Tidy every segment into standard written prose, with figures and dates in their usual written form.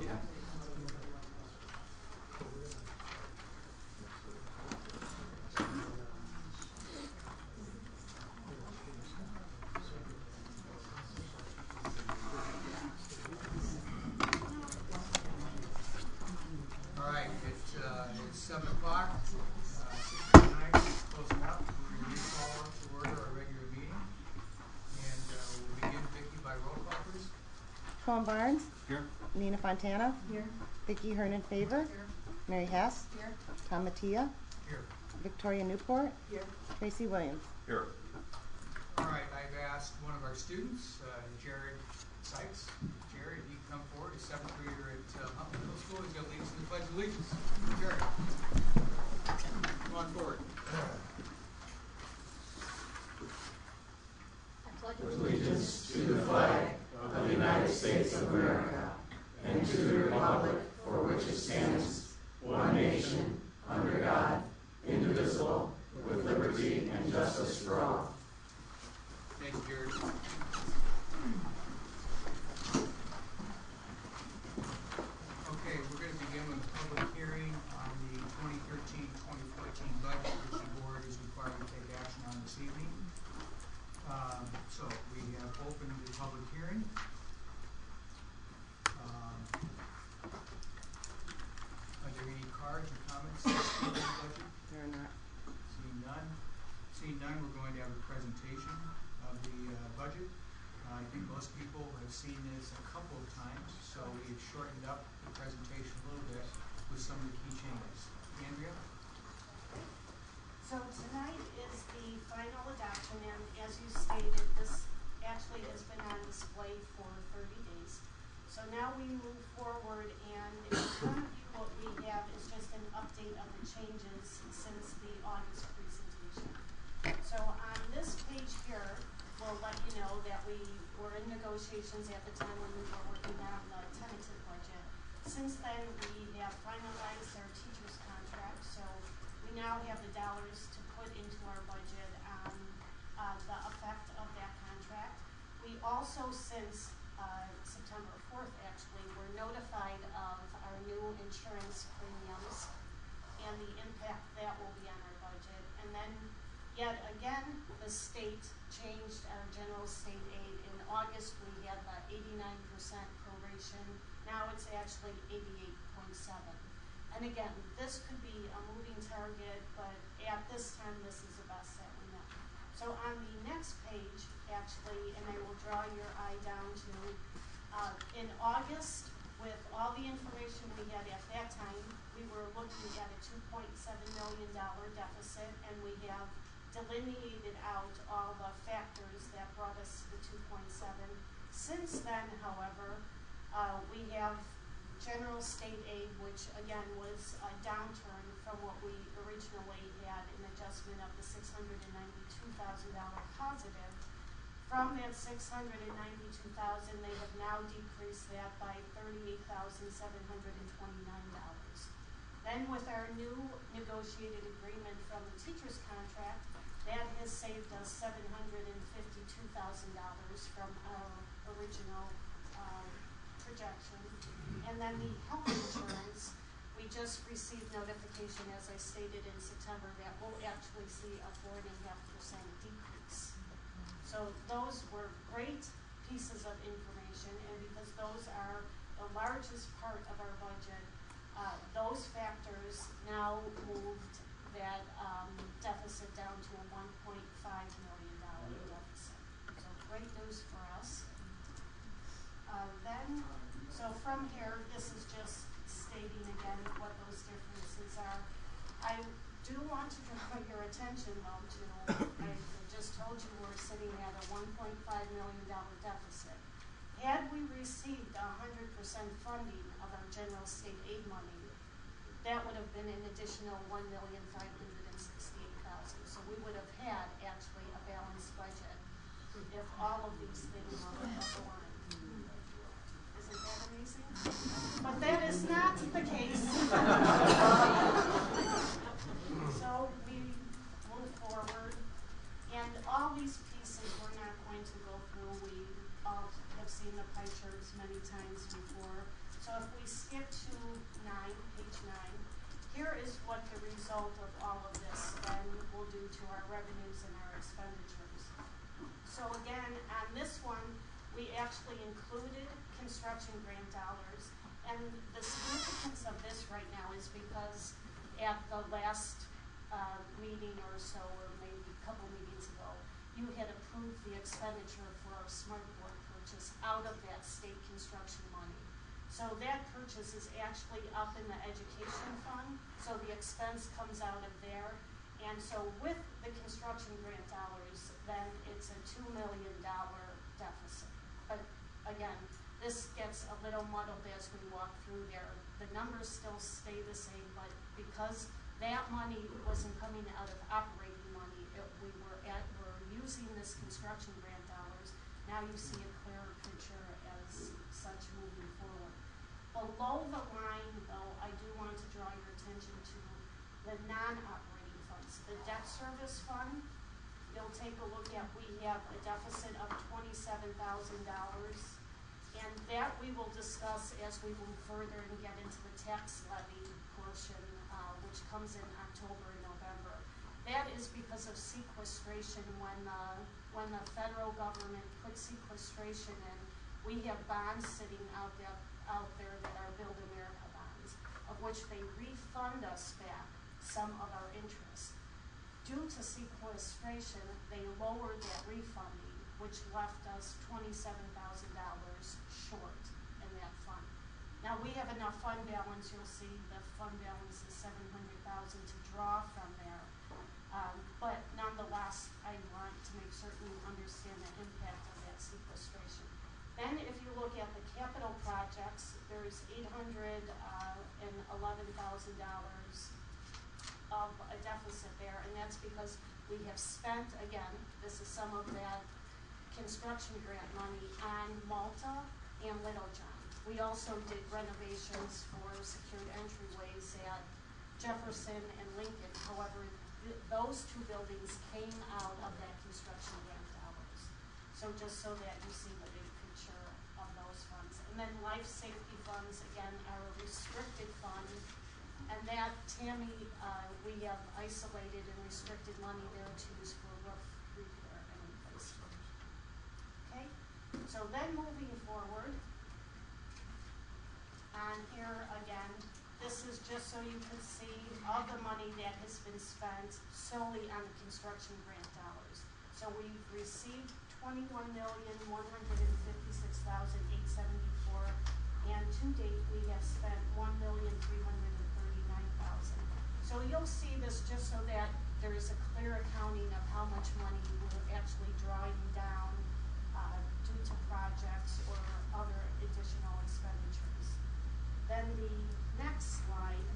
Yeah. All right, it's 7 o'clock, 6:09, close enough. We're going to call to order our regular meeting. And we'll begin, Vicki, by roll call, please. Sean Barnes. Here. Nina Fontana. Here. Vicki Hernan-Favor. Here. Mary Hess. Here. Tom Mattia. Here. Victoria Newport. Here. Tracy Williams. Here. All right, I've asked one of our students, Jared Sykes. Jared, he can come forward. He's 7th grader at Huntley Middle School. He's going to lead us in the Pledge of Allegiance. Jared, come on forward. Allegiance to the flag of the United States of America and to the republic for which it stands, one nation, under God, indivisible, with liberty and justice for all. Thank you, Jared. Okay, we're going to begin with a public hearing on the 2013-2014 budget, which the board is required to take action on this evening. So we have opened the public hearing. Are there any cards or comments on the budget? There are not. Seeing none. Seeing none, we're going to have a presentation of the budget. I think most people have seen this a couple of times, so we've shortened up the presentation a little bit with some of the key changes. Andrea? So tonight is the final adoption, and as you stated, this actually has been on display for 30 days. So now we move forward, and in front of you what we have is just an update of the changes since the August presentation. So on this page here, we'll let you know that we were in negotiations at the time when we were working on the tentative budget. Since then, we have finalized our teacher's contract, so we now have the dollars to put into our budget on the effect of that contract. We also, since September 4th actually, were notified of our new insurance premiums and the impact that will be on our budget. And then yet again, the state changed our general state aid. In August, we had the 89% proration. Now it's actually 88.7. And again, this could be a moving target, but at this time, this is the best that we know. So on the next page, actually, and I will draw your eye down to, in August, with all the information we had at that time, we were looking at a $2.7 million deficit, and we have delineated out all the factors that brought us to the 2.7. Since then, however, we have general state aid, which again was a downturn from what we originally had, an adjustment of the $692,000 positive. From that $692,000, they have now decreased that by $38,729. Then with our new negotiated agreement from the teacher's contract, that has saved us $752,000 from our original projection. And then the health insurance, we just received notification, as I stated in September, that we'll actually see a 4.5% decrease. So those were great pieces of information, and because those are the largest part of our budget, those factors now moved that deficit down to a $1.5 million deficit. So great news for us. So from here, this is just stating again what those differences are. I do want to draw your attention though to, I just told you we're sitting at a $1.5 million deficit. Had we received 100% funding of our general state aid money, that would have been an additional $1,568,000. So we would have had actually a balanced budget if all of these things were aligned. Isn't that amazing? But that is not the case. So we move forward, and all these pieces we're not going to go through. We seen the pie charts many times before. So if we skip to page 9, here is what the result of all of this then will do to our revenues and our expenditures. So again, on this one, we actually included construction grant dollars. And the significance of this right now is because at the last meeting or so, or maybe a couple meetings ago, you had approved the expenditure for our smart board purchase out of that state construction money. So that purchase is actually up in the education fund, so the expense comes out of there. And so with the construction grant dollars, then it's a $2 million deficit. But again, this gets a little muddled as we walk through there. The numbers still stay the same, but because that money wasn't coming out of operating money, we're using this construction grant dollars. Now you see a clearer picture as such moving forward. Below the line, though, I do want to draw your attention to the non-operating funds. The debt service fund, you'll take a look at, we have a deficit of $27,000. And that we will discuss as we move further and get into the tax levy portion, which comes in October and November. That is because of sequestration. When the federal government put sequestration in, we have bonds sitting out there that are Build America bonds, of which they refund us back some of our interest. Due to sequestration, they lowered that refunding, which left us $27,000 short in that fund. Now we have enough fund balance. You'll see the fund balance is $700,000 to draw from there. But nonetheless, I want to make certain you understand the impact of that sequestration. Then if you look at the capital projects, there's $811,000 of a deficit there, and that's because we have spent, again, this is some of that construction grant money on Malta and Littlejohn. We also did renovations for secured entryways at Jefferson and Lincoln. However, those two buildings came out of that construction grant dollars. So just so that you see the big picture of those funds. And then life safety funds, again, are a restricted fund. And that, Tammy, we have isolated and restricted money there to use for roof repair and replacement. Okay, so then moving forward, on here again, this is just so you can see all the money that has been spent solely on construction grant dollars. So we've received $21,156,874, and to date we have spent $1,339,000. So you'll see this just so that there is a clear accounting of how much money we're actually drawing down due to projects or other additional expenditures. Then the next slide,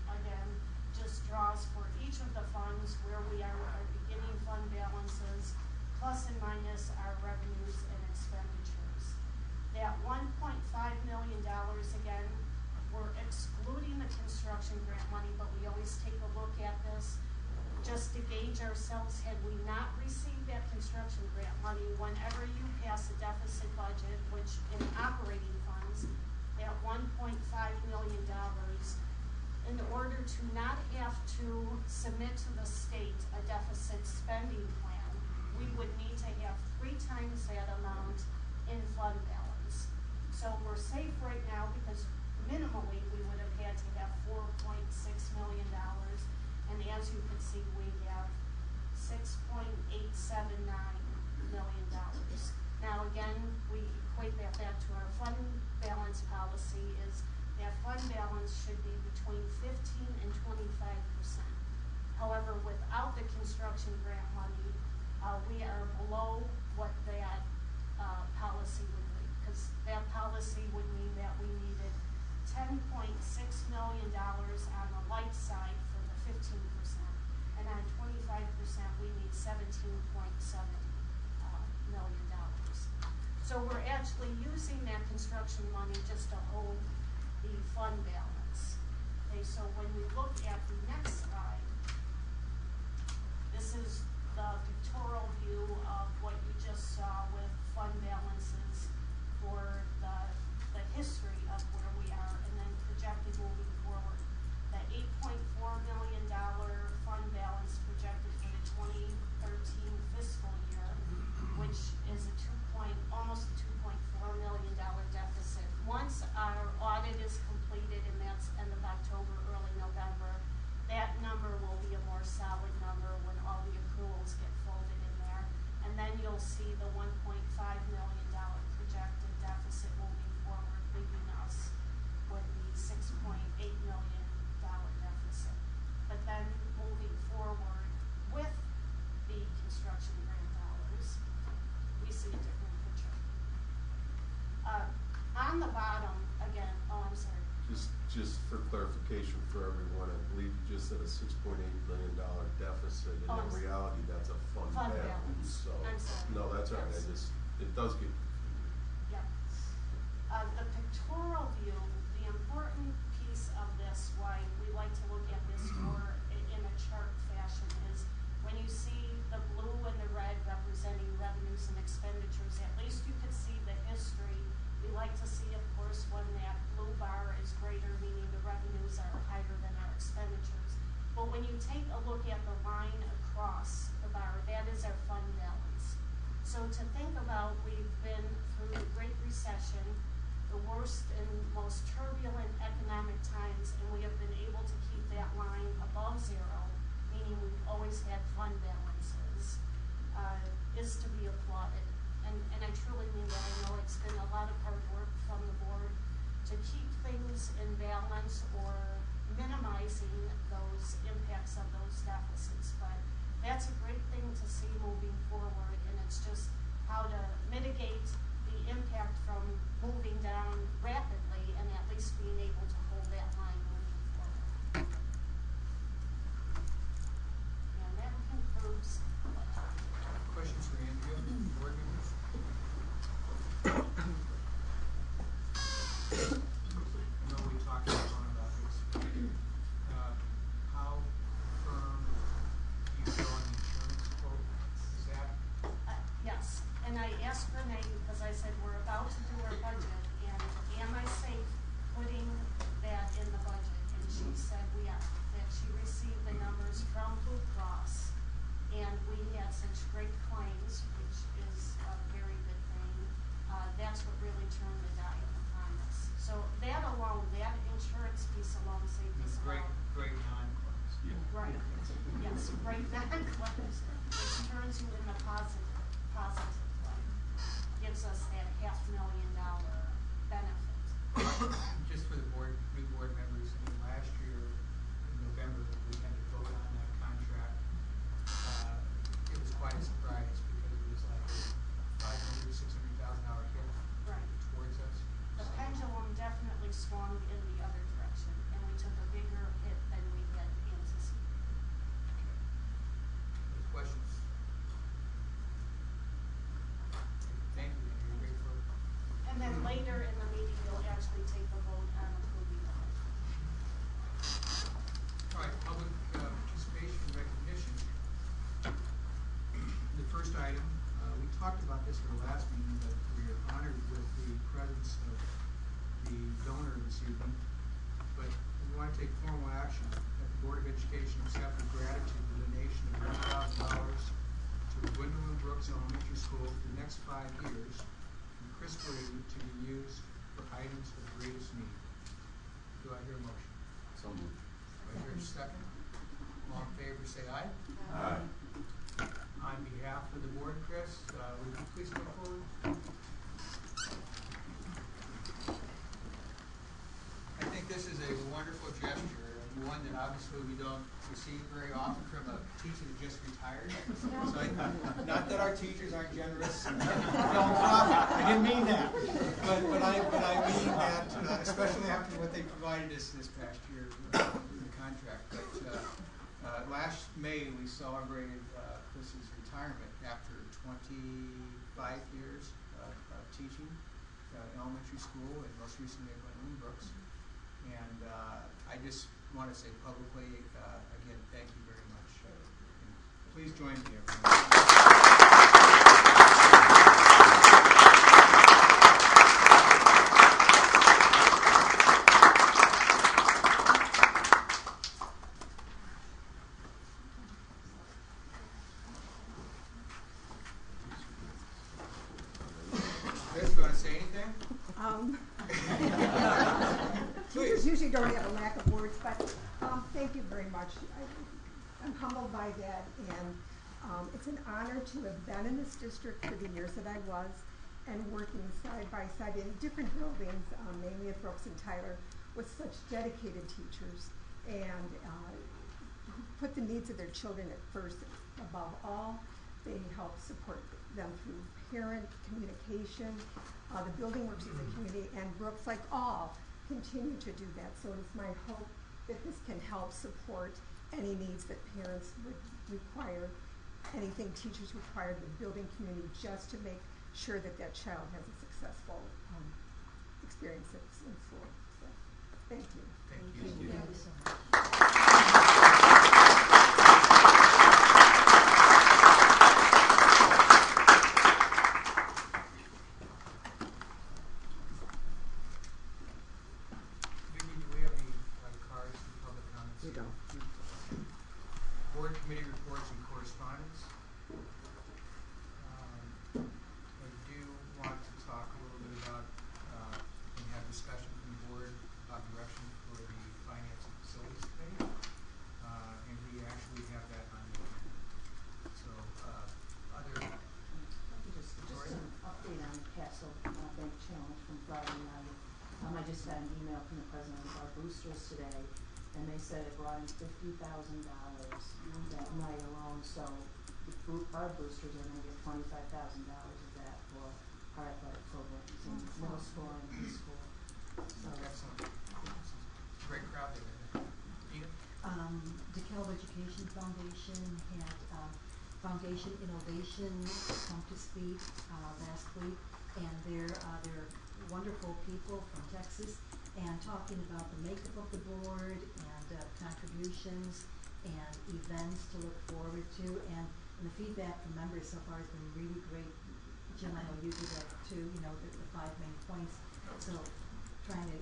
again, just draws for each of the funds where we are with our beginning fund balances, plus and minus our revenues and expenditures. That $1.5 million, again, we're excluding the construction grant money, but we always take a look at this just to gauge ourselves. Had we not received that construction grant money, whenever you pass a deficit budget, which in operating funds, that $1.5 million, in order to not have to submit to the state a deficit spending plan, we would need to have 3 times that amount in fund balance. So we're safe right now because minimally we would have had to have $4.6 million, and as you can see, we have $6.879 million. Now again, we equate that back to our fund balance policy is that fund balance should be between 15 and 25%. However, without the construction grant money, we are below what that policy would be, because that policy would mean that we needed $10.6 million on the light side for the 15%, and on 25% we need $17.7 million. So we're actually using that construction money just to hold the fund balance. Okay, so when we look at the next slide, this is the pictorial view of what you just saw with fund balances history of where we are and then projected moving forward. The $8.4 million fund balance projected for the 2013 fiscal year, which is almost a $2.4 million deficit. Once our audit is completed, and that's end of October, early November, that number will be a more solid number when all the accruals get folded in there. And then you'll see the $1.5 million projected deficit moving forward, leaving us with the $6.8 million deficit. But then moving forward with the construction grant dollars, we see a different picture. On the bottom, again, oh, I'm sorry. Just for clarification for everyone, I believe you just said a $6.8 million deficit, and in reality, that's a fund balance. So, I'm sorry. no, that's all right. Yes. It does get. Yeah. The pictorial view, the important piece of this, why we like to look at this more in a chart fashion, is when you see the blue and the red representing revenues and expenditures, at least you could see the history. We like to see, of course, when that blue bar is greater, meaning the revenues are higher than our expenditures. But when you take a look at the line across the bar, that is our fund balance. So to think about, we've been through the Great Recession, the worst and most turbulent economic times, and we have been able to keep that line above zero, meaning we've always had fund balances, is to be applauded. And I truly mean that. I know it's been a lot of hard work from the board to keep things in balance or minimizing those impacts of those deficits. But that's a great thing to see moving forward, and it's just how to mitigate the impact from moving down rapidly and at least being able to hold that line moving forward. And that concludes what I have. Questions for Andrea, board members? I know we talked about this. How firm do you feel on the insurance quote? Is that? Yes, and I asked Renee because I said we're about to do our budget, and am I safe putting that in the budget? And she said we are, that she received the numbers from Blue Cross, and we had such great claims, which is a very good thing. That's what really turned the dial on us. So that alone, that insurance piece alone saved us Great about. non-claims. Right, yes, great non-claims, which turns you in a positive way. Gives us that $500,000 benefit. Just for the board, new board members, I mean, last year in November, we had to vote on that contract. It was quite a surprise because it was like $500,000 to $600,000 hit Right. towards us. The pendulum definitely swung in the other direction, and we took a bigger hit than we had anticipated. Any questions? Thank you, you're great for. And then later in the meeting, you'll actually take a vote on approving the budget. All right, public participation and recognition. The first item, we talked about this at the last meeting, but we are honored with the presence of the donor this evening. But we want to take formal action that the Board of Education accept with gratitude the donation of $1,000 to Gwendolyn Brooks Elementary School for the next 5 years from Chris Brady to be used for items of greatest need. Do I hear a motion? So moved. Do I hear a second? All in favor, say aye. Aye. On behalf of the board, Chris, would you please come forward? I think this is a wonderful gesture, and one that obviously we don't receive very often from a teacher that just retired. So not that our teachers aren't generous and philanthropic, I didn't mean that. But I mean that, especially after what they provided us this past year in the contract. But last May we celebrated Chris's retirement after 25 years of teaching in elementary school, and most recently at Gwendolyn Brooks. And I just want to say publicly, again, thank you very much. Please join me, everyone. Teachers usually don't have a lack of words, but thank you very much. I'm humbled by that, and it's an honor to have been in this district for the years that I was, and working side by side in different buildings, mainly at Brooks and Tyler, with such dedicated teachers, and put the needs of their children at first above all. They help support them through parent communication. The building works as a community, and Brooks, like all, continue to do that. So it's my hope that this can help support any needs that parents would require, anything teachers require, the building community, just to make sure that that child has a successful experience in school. So, thank you. Thank you. Thank you. so much. Do we have any cards for public comments? We don't. Board committee reports and correspondence. I do want to talk a little bit about and have discussion from the board about direction for the finance and facilities committee. And we actually have that on the agenda. So other Just Sorry? an update on Castle Bank Challenge from Friday night. I just got an email from the president of our boosters today, and they said it brought in $50,000 that night alone. So our boosters are going to get $25,000 of that for our athletic programs in middle school and high school. So excellent. Great crowd there. Dina? DeKalb Education Foundation had Foundation Innovation come to speak last week, and they're wonderful people from Texas, and talking about the makeup of the board and contributions and events to look forward to, and the feedback from members so far has been really great. Jim, I know you did that too, the 5 main points. So trying to,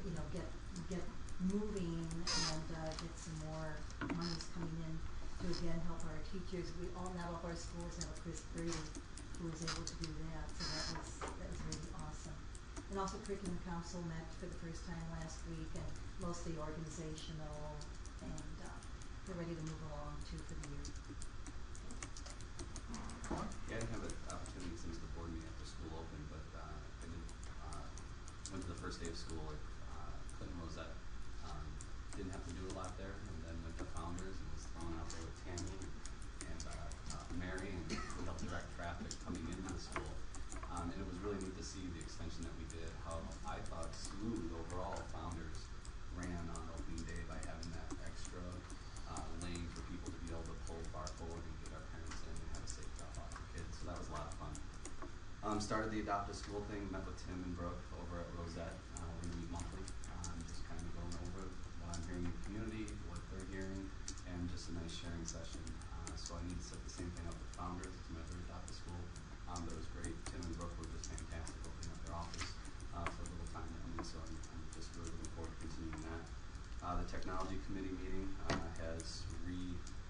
get moving and get some more monies coming in to again help our teachers. Not all of our schools have a Chris Brady who was able to do that, so that was really awesome. And also Curriculum Council met for the first time last week, and mostly organizational, and they're ready to move along too for the year. Yeah, I didn't have an opportunity since the board meeting after school opened, but I went to the first day of school at Clinton Rosette. Didn't have to do a lot there, and then went to Founders and was thrown out there with Tammy and Mary, and we helped direct traffic coming into the school. And it was really neat to see the extension that we did, how I thought smooth overall Founders ran on opening day by having that extra lane for people to be able to pull far forward and get our parents in and have a safe drop off for kids. So that was a lot of fun. Started the Adopt a School thing, met with Tim and Brooke over at Rosette. We meet monthly, just kind of going over what I'm hearing in the community, what they're hearing, and just a nice sharing session. So I need to set the same thing up with Founders. It's my third Adopt a School. That was great. Tim and Brooke were just fantastic opening up their office for a little time with me, so I'm just really looking forward to continuing that. The Technology Committee meeting has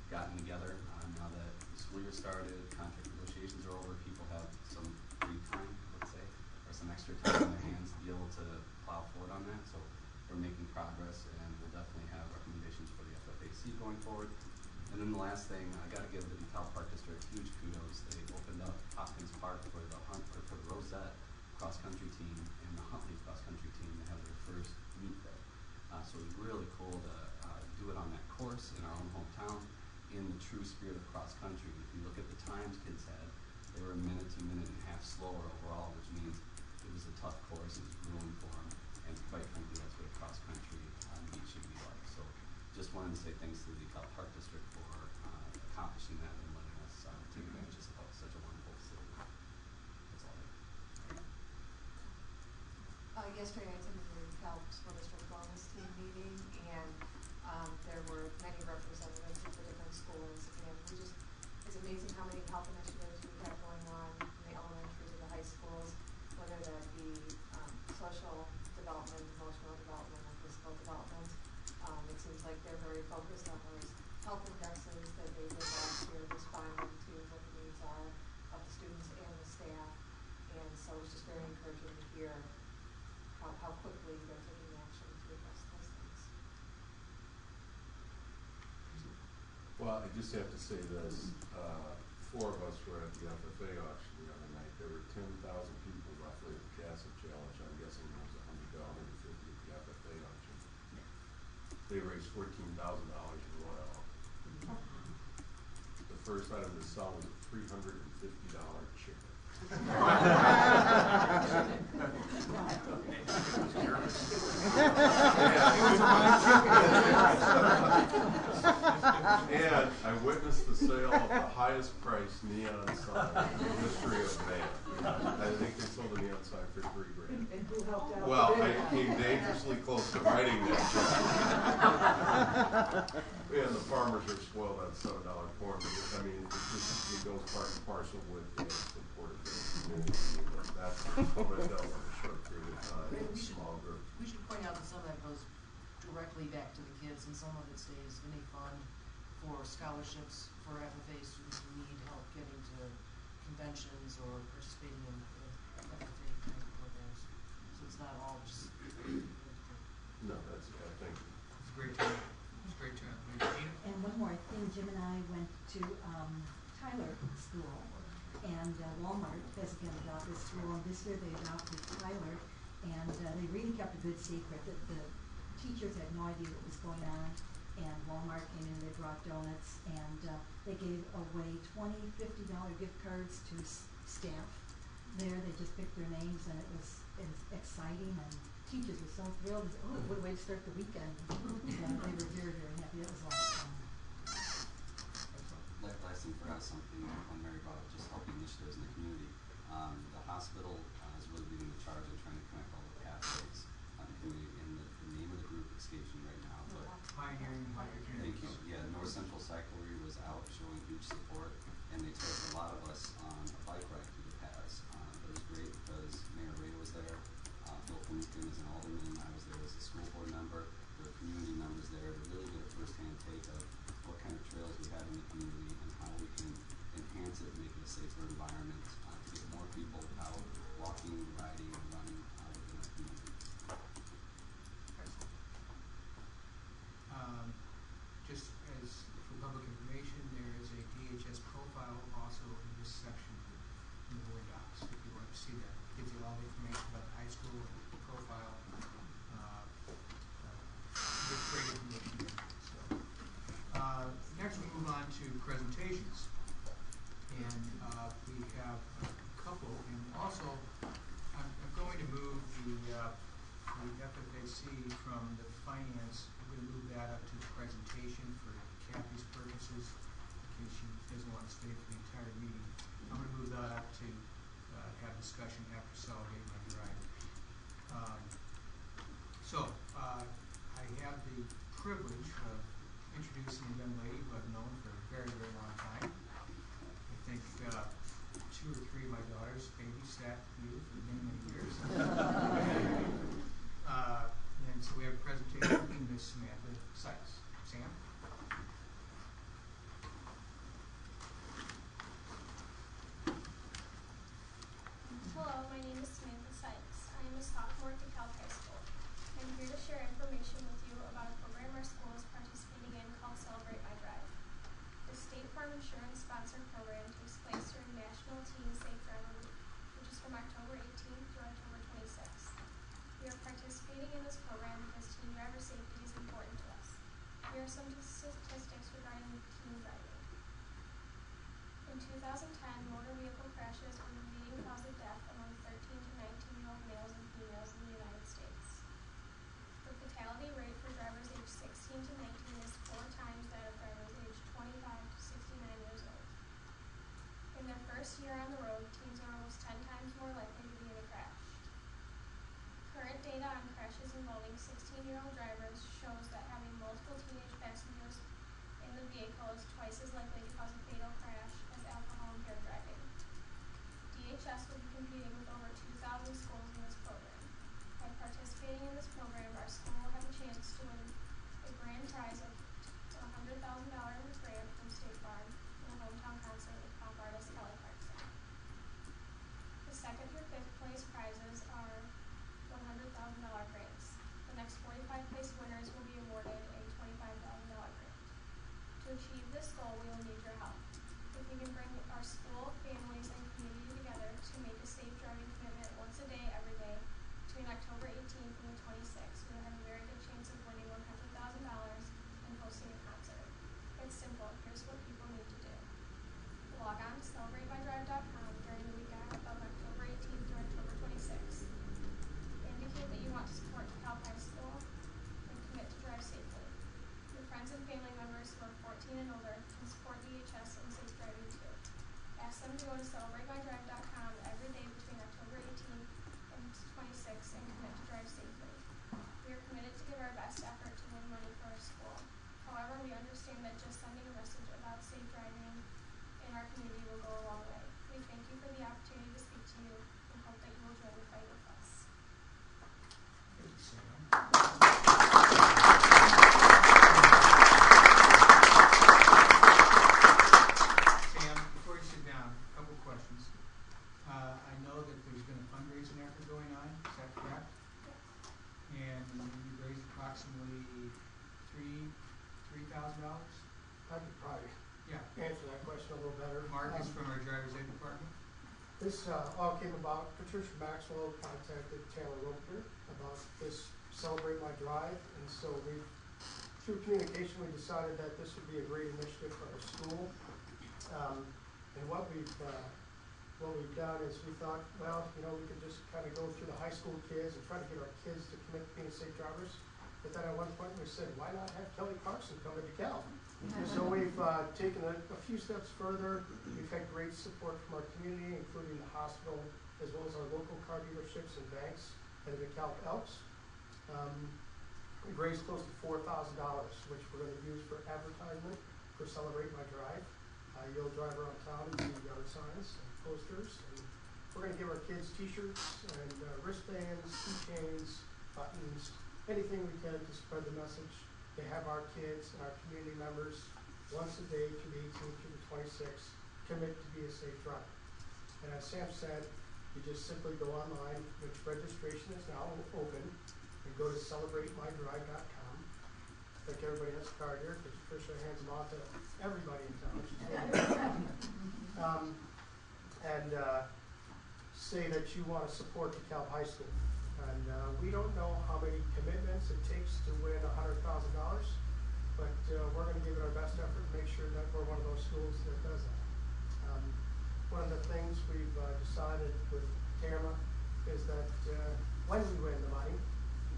gotten together now that the school year started, contract negotiations are over, people have some free time, let's say, or some extra time in their hands to be able to plow forward on that. So we're making progress, and we'll definitely have recommendations for the FFAC going forward. And then the last thing, I got to give the DeKalb Park District huge kudos. They opened up Hopkins Park for the Rosette cross country team and the Huntley cross country team to have their first meet there. So it was really cool to do it on that course in our own hometown in the true spirit of cross country. If you look at the times kids had, they were a minute to a minute and a half slower overall, which means it was a tough course, it was grueling for them, and quite frankly, that's what a cross country meet should be like. So just wanted to say thanks to the DeKalb Park District for accomplishing that and letting us take advantage of such a wonderful facility. That's all I have. Yesterday I attended the DeKalb School District Wellness Team meeting, and there were many representatives of the different schools, and it's amazing how many health initiatives we have going on from the elementary to the high schools, whether that be social development, emotional development, or physical development. It seems like they're very focused on those health indexes that they did last year, responding to what the needs are of the students and the staff. And so it's just very encouraging to hear hopefully they're taking action to address those things. Well, I just have to say this, 4 of us were at the FFA auction the other night. There were 10,000 people roughly at the Castle Challenge. I'm guessing there was 100 to 150 at the FFA auction. They raised $14,000 in oil. The first item to sell was a $350 chicken. And I witnessed the sale of the highest priced neon sign in the history of man. I think they sold a neon sign for $3,000. And who helped out? Well, I came dangerously close to writing that check. And the farmers are spoiled on $7 corn. I mean, it goes part and parcel with the support of the community. That's what I dealt with in a short period of time, in a small group. We should point out that some of that goes directly back to the kids, and some of it stays in a fund for scholarships for FFA students who need help getting to conventions or participating in FFA kind of programs. So it's not all just. No, that's, thank you. It's a great turn. It's a great turn. Gina? And one more thing, Jim and I went to Tyler School, and Walmart has again adopted this school, and this year they adopted Tyler, and they really kept a good secret. The teachers had no idea what was going on, and Walmart came in, they brought donuts, and they gave away $20, $50 gift cards to staff there. They just picked their names, and it was exciting, and teachers were so thrilled. Oh, what a way to start the weekend. And they were very, very happy. It was a lot of fun. Last thing, forgot something when Mary brought up just helping initiatives in the community. The hospital is really leading the charge in trying to connect all the pathways in the community. And the name of the group escapes me right now, but Pioneering thank you. Yeah, North Central Cyclery was out showing huge support, and they took a lot of us on a bike ride through the paths. It was great because Mayor Ray was there, Bill Finnegan is an alderman, I was there as a school board member. There were community members there to really get a first-hand take of what kind of trails we have in the community and how we can enhance it and make it a safer environment to get more people out walking, riding, and running within our community. Just as for public information, there is a DHS profile also in this section in the board docs, if you want to see that. It gives you all the information about the high school and the profile. Great information there. So, next we move on to presentations. And we have a couple, and also I'm going to move the FFAC from the finance. I'm going to move that up to the presentation for Kathy's purposes, in case she doesn't want to stay for the entire meeting. I'm going to move that up to have discussion after Solid my drive. I have the privilege of introducing a young lady who I've known for a very, very long time. I think 2 or 3 of my daughters babysat you for many, many years. And so we have a presentation from Ms. Samantha Sykes. Sam? Hello, my name is Samantha Sykes. I am a sophomore at DeKalb High School. I'm here to share information with you about a program our school is participating in called Celebrate My Drive. The State Farm Insurance sponsored program takes place during National Teen Safe Driver Week, which is from October 18th through October 26th. We are participating in this program because teen driver safety is important to us. Here are some statistics regarding teen driving. In 2010, motor vehicle crashes were the leading cause of death among 13 to 19-year-old males and females in the United States. The fatality rate for drivers aged 16 to 19 is 4 times that of drivers aged 25 to 69 years old. In their first year on the road, teens are almost 10 times more likely to be in a crash. Current data on crashes involving 16-year-old drivers shows that having multiple teenage passengers in the vehicle is twice as likely to cause a fatal crash as alcohol-impaired driving. DHS will be competing with over 2,000 schools in this program. By participating in this program, our school will have a chance to win a grand prize of $100,000 grant from State Farm in a hometown concert with pop artist Kelly Clarkson. The second through fifth place prizes are $100,000 grants. place winners will be awarded a $25,000 grant. To achieve this goal, we will need your help. If we can bring our school, families, and community together to make a safe driving commitment once a day, every day, between October 18th and the 26th, we will have a very good chance of winning $100,000 and hosting a concert. It's simple. Here's what people need to do. Log on to celebratebydrive.com during the week of October 18th through October 26th. Indicate that you want to support DeKalb High School and commit to drive safely. Your friends and family members who are 14 and older can support DHS and safe driving too. Ask them to go to celebratebydrive.com every day between October 18th and 26th and commit to drive safely. We are committed to give our best effort to win money for our school. However, we understand that just sending a message about safe driving in our community will go a long way. We thank you for the opportunity to speak to you and hope that you will join the fight with us. Thank you, Sam. Sam, before you sit down, a couple questions. I know that there's been a fundraising effort going on, is that correct? Yes. And you raised approximately $3,000? I could probably Yeah. answer that question a little better. Mark is from our driver's ed department. This all came about, Patricia Maxwell contacted Taylor Roper about this Celebrate My Drive, and so through communication, we decided that this would be a great initiative for our school. And what we've done is we thought, well, we could just kind of go through the high school kids and try to get our kids to commit to being safe drivers. But then at one point we said, why not have Kelly Carson come to DeKalb? So we've taken a few steps further. We've had great support from our community, including the hospital, as well as our local car dealerships and banks and the DeKalb Elks. We've raised close to $4,000, which we're going to use for advertisement for Celebrate My Drive. You'll drive around town and see yard signs and posters. And we're going to give our kids t-shirts and wristbands, keychains, buttons, anything we can to spread the message to have our kids and our community members once a day through the 18th through the 26th commit to be a safe driver. And as Sam said, you just simply go online, which registration is now open, and go to celebratemydrive.com. I think everybody has a card here because Tricia hands them out to everybody in town. And say that you want to support DeKalb High School. And we don't know how many commitments it takes to win $100,000, but we're going to give it our best effort to make sure that we're one of those schools that does that. One of the things we've decided with Tamara is that when we win the money,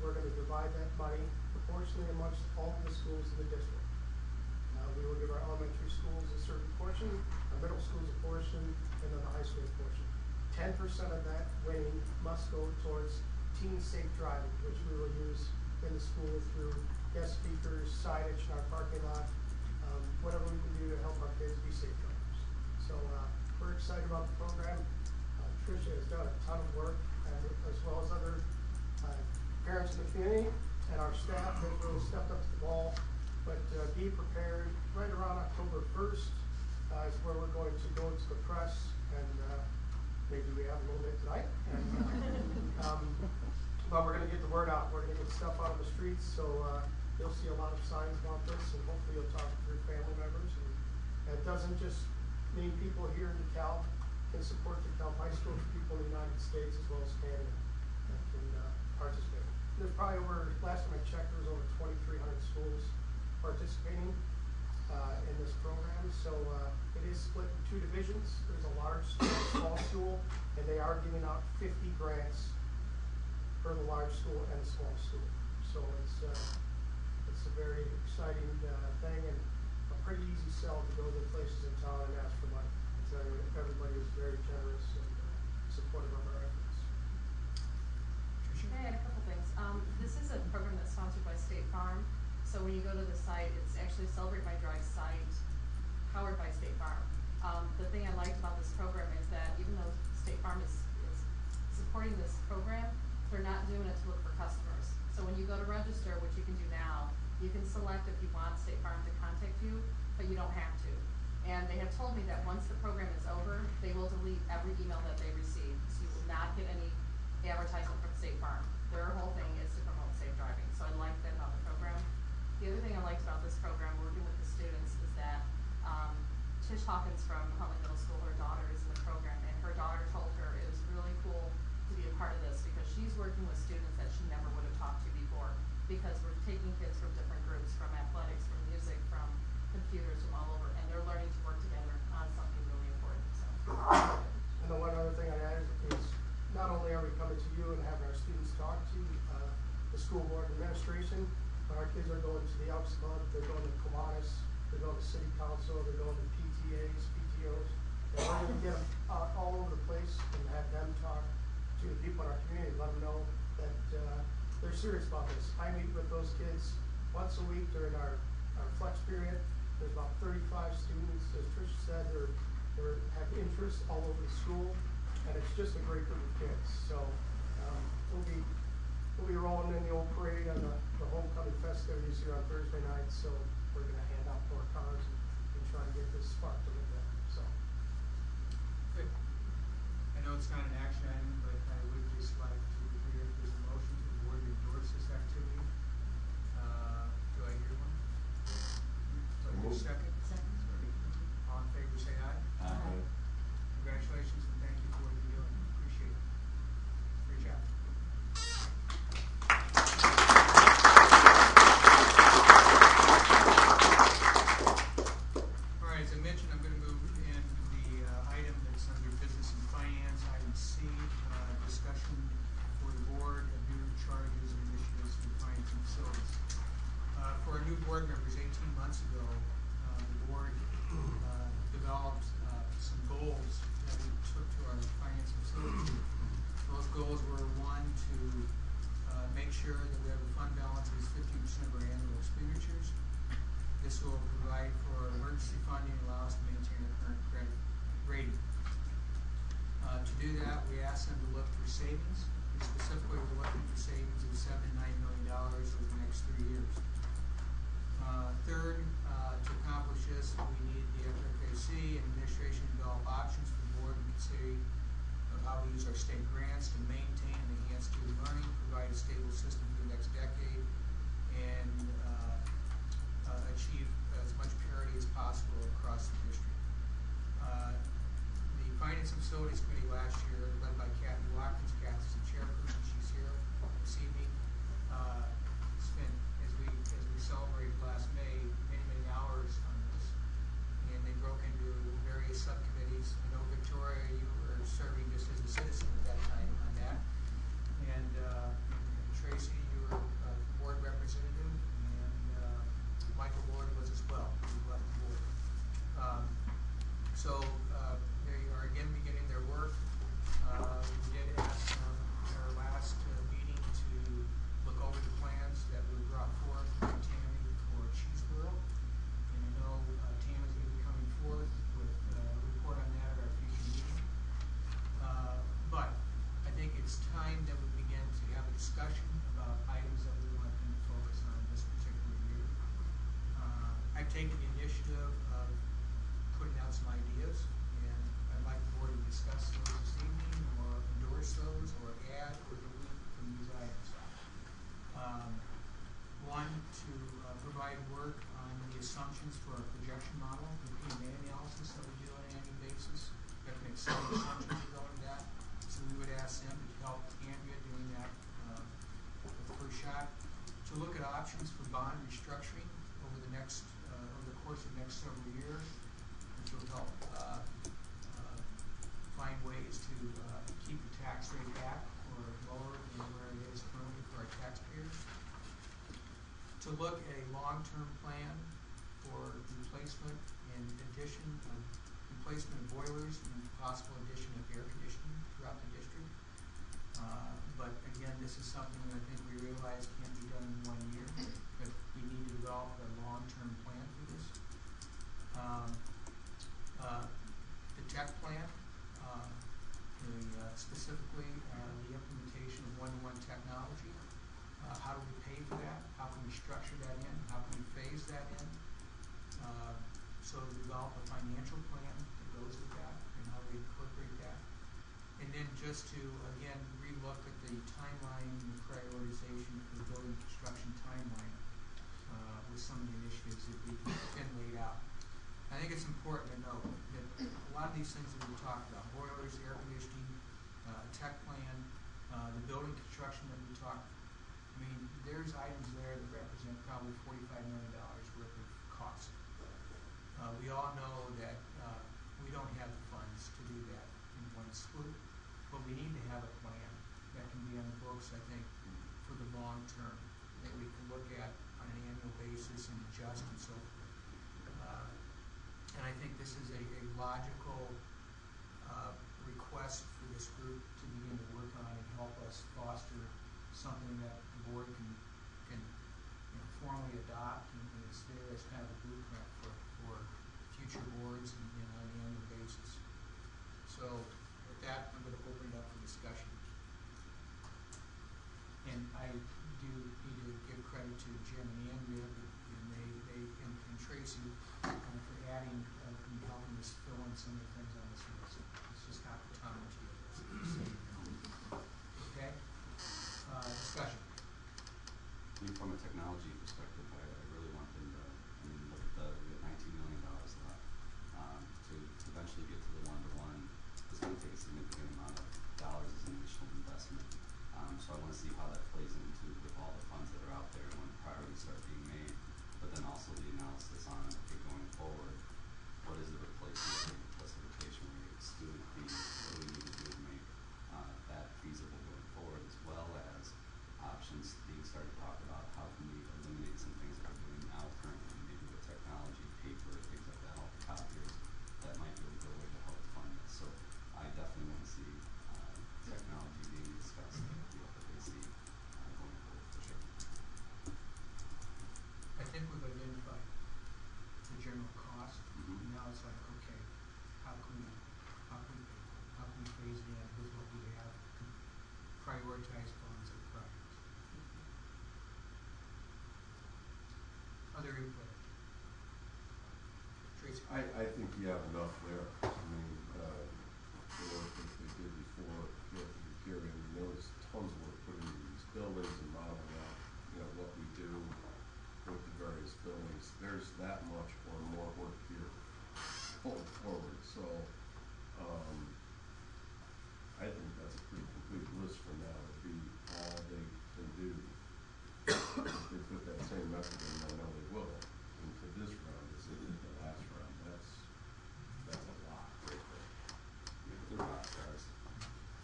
we're going to divide that money proportionally amongst all of the schools in the district. We will give our elementary schools a certain portion, our middle schools a portion, and then the high school a portion. 10% of that winning must go towards teen safe driving, which we will use in the school through guest speakers, signage in our parking lot, whatever we can do to help our kids be safe drivers. So we're excited about the program. Tricia has done a ton of work, as well as other parents in the community, and our staff has really stepped up to the ball. But be prepared, right around October 1st is where we're going to go to the press, and maybe we have a little bit tonight. But we're going to get the word out. We're going to get stuff out on the streets, so you'll see a lot of signs about this, and hopefully you'll talk to your family members. And it doesn't just mean people here in DeKalb can support DeKalb High School, people in the United States as well as Canada that can participate. There's probably last time I checked, there was over 2,300 schools participating in this program. So it is split in two divisions. There's a large school, a small school, and they are giving out 50 grants for the large school and the small school. So it's a very exciting thing and a pretty easy sell to go to places in town and ask for money. Everybody is very generous and supportive of our efforts. I had a couple things. This is a program that's sponsored by State Farm. So when you go to the site, it's actually Celebrate My Drive site, powered by State Farm. The thing I liked about this program is that even though State Farm is supporting this program, they're not doing it to look for customers. So when you go to register, which you can do now, you can select if you want State Farm to contact you, but you don't have to. And they have told me that once the program is over, they will delete every email that they receive. So you will not get any advertisement from State Farm. Their whole thing is to promote safe driving. So I like that about the Tish Hawkins from Huntley Middle School, her daughter is in the program, and her daughter told her it was really cool to be a part of this because she's working with students that she never would have talked to before, because we're taking kids from different groups, from athletics, from music, from computers, from all over, and they're learning to work together on something really important. So. And the one other thing I'd add is not only are we coming to you and having our students talk to the school board administration, but our kids are going to the Elks Club, they're going to Kiwanis, they're going to city council, they're going to PTAs, PTOs, and we're going to get them all over the place and have them talk to the people in our community, let them know that they're serious about this. I meet with those kids once a week during our flex period. There's about 35 students, as Trish said, they have interests all over the school, and it's just a great group of kids. So we'll be rolling in the old parade on the homecoming festivities here on Thursday night. So we're going to hand out more cards and try to get this sparked a little bit. So good. I know it's not an action item, but I would just like to hear if there's a motion to the board to endorse this activity. Do I hear one? Do I hear a second? Second. All in favor, say aye. Aye. Congratulations and thank you for what you're doing. Appreciate it. Great job. All right, as I mentioned, I'm going to move in the item that's under business and finance, item C, discussion for the board of new charges and initiatives for finance and facilities. For our new board members, 18 months ago, the board developed some goals that we took to our finance and facilities. Those goals were, one, to make sure that we have a fund balance that is 15% of our annual expenditures. This will provide for emergency funding and allow us to maintain our current credit rating. To do that, we asked them to look for savings. And specifically, we're looking for savings of $7 to $9 million over the next 3 years. Third, to accomplish this, we need the FFAC and administration to develop options for the board and consider how we use our state grants to maintain and enhance student learning, provide a stable system for the next decade, and achieve as much parity as possible across the district. The Finance and Facilities Committee last year, led by Kathy Watkins, Kathy's the chairperson, she's here this evening, spent, as we celebrated last May, many hours on this, and they broke into various subcommittees. I know, Victoria, you were serving just as a citizen at that time on that, and Tracy, you were a board representative, and Michael Lord was as well, who left the board. So they are again beginning their work. We did ask them in our last meeting to look over the plans that were brought forth by Tammy for Cheeseboro. And I know Tammy's going to be coming forth with a report on that at our future meeting. But I think it's time that we begin to have a discussion about items that we want them to focus on this particular year. I've taken the initiative of putting out some ideas, and I'd like the board to discuss those this evening, or endorse those, or add or delete from these items. One, to provide work on the assumptions for our projection model, the PMA analysis that we do on an annual basis. We have to make some assumptions regarding that, so we would ask them to help Andrea doing that with the first shot. To look at options for bond restructuring over the next, over the course of the next several years, which will help find ways to keep the tax rate back or lower than where it is currently for our taxpayers. To look at a long-term plan for replacement and replacement of boilers and possible addition of air conditioning throughout the district. But again, this is something that I think we realize can't be done in 1 year, but we need to develop a long-term plan for this. The tech plan, specifically the implementation of one-to-one technology. How do we pay for that? How can we structure that in? How can we phase that in? So develop a financial plan that goes with that and how we incorporate that. And then just to, again, relook at the timeline and the prioritization for the building construction timeline with some of the initiatives that we've been laid out. I think it's important to note that a lot of these things that we talked about, boilers, air conditioning, tech plan, the building construction that we talked, I mean, there's items there that represent probably $45 million worth of cost. We all know that we don't have the funds to do that in one swoop, but we need to have a plan that can be on the books, I think, for the long term, that we can look at on an annual basis and adjust and so forth. And I think this is a logical request for this group to begin to work on and help us foster something that the board can formally adopt and is there as kind of a blueprint for future boards and on an annual basis. So with that, I'm going to open it up for discussion. And I do need to give credit to Jim and Andrea and Tracy for adding and helping us fill in some of the things on this list. It's just not the time to okay? Discussion. I mean, from a technology perspective, I really want them to, I mean, look at we have $19 million left. To eventually get to the one-to-one, it's going to take a significant amount of dollars as an initial investment. So I want to see how that plays into with all the funds that are out there and when the priorities start being made, but then also the analysis on, okay, going forward, what is the replacement rate, what's the rotation rate, student fees, what do we need to do to make that feasible going forward, as well as options being started to talk about how can we eliminate some things that we're doing now currently, maybe with technology, paper, things like that, all the copiers, that might be a good way to help fund this. So I definitely want to see technology being discussed and what they see going forward for sure. I think we've identified the general cost, and now it's like, okay, how can we phase it in with what we have, prioritize funds and projects. Other input? Tracy? I think you have enough there. I mean, the work that they did before, I mean, there was tons of work put into these buildings and modeling out, what we do with the various buildings. There's that much or more work here going forward. So, I think that's a pretty complete list for now. It'd be all they can do. If they put that same method in, I know they will, into this round as they did the last round. That's a lot right there. Yeah, but they're rock stars.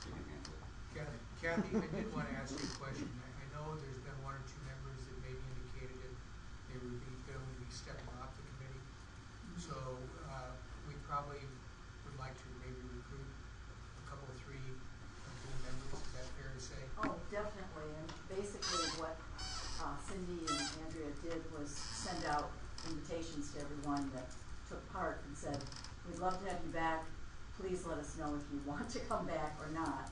They can handle it. Kathy, I did want to ask you a question. I know there's been one or two members that maybe indicated that they would be going to be stepping off the committee. So we probably would like to maybe recruit a couple, 3 new members. Is that fair to say? Oh, definitely, and basically what Cindy and Andrea did was send out invitations to everyone that took part and said, we'd love to have you back, please let us know if you want to come back or not.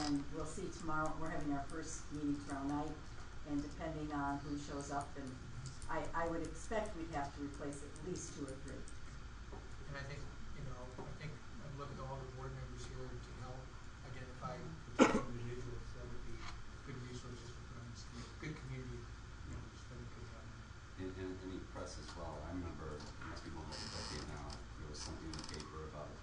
And we'll see tomorrow, we're having our first meeting tomorrow night, and depending on who shows up, and I would expect we'd have to replace at least 2 or 3. And I think, I'm looking at all the board members here to help identify potential individuals that would be good resources for us, good community members that we could have. And any press as well. I remember, it must be going over a decade now, there was something in the paper about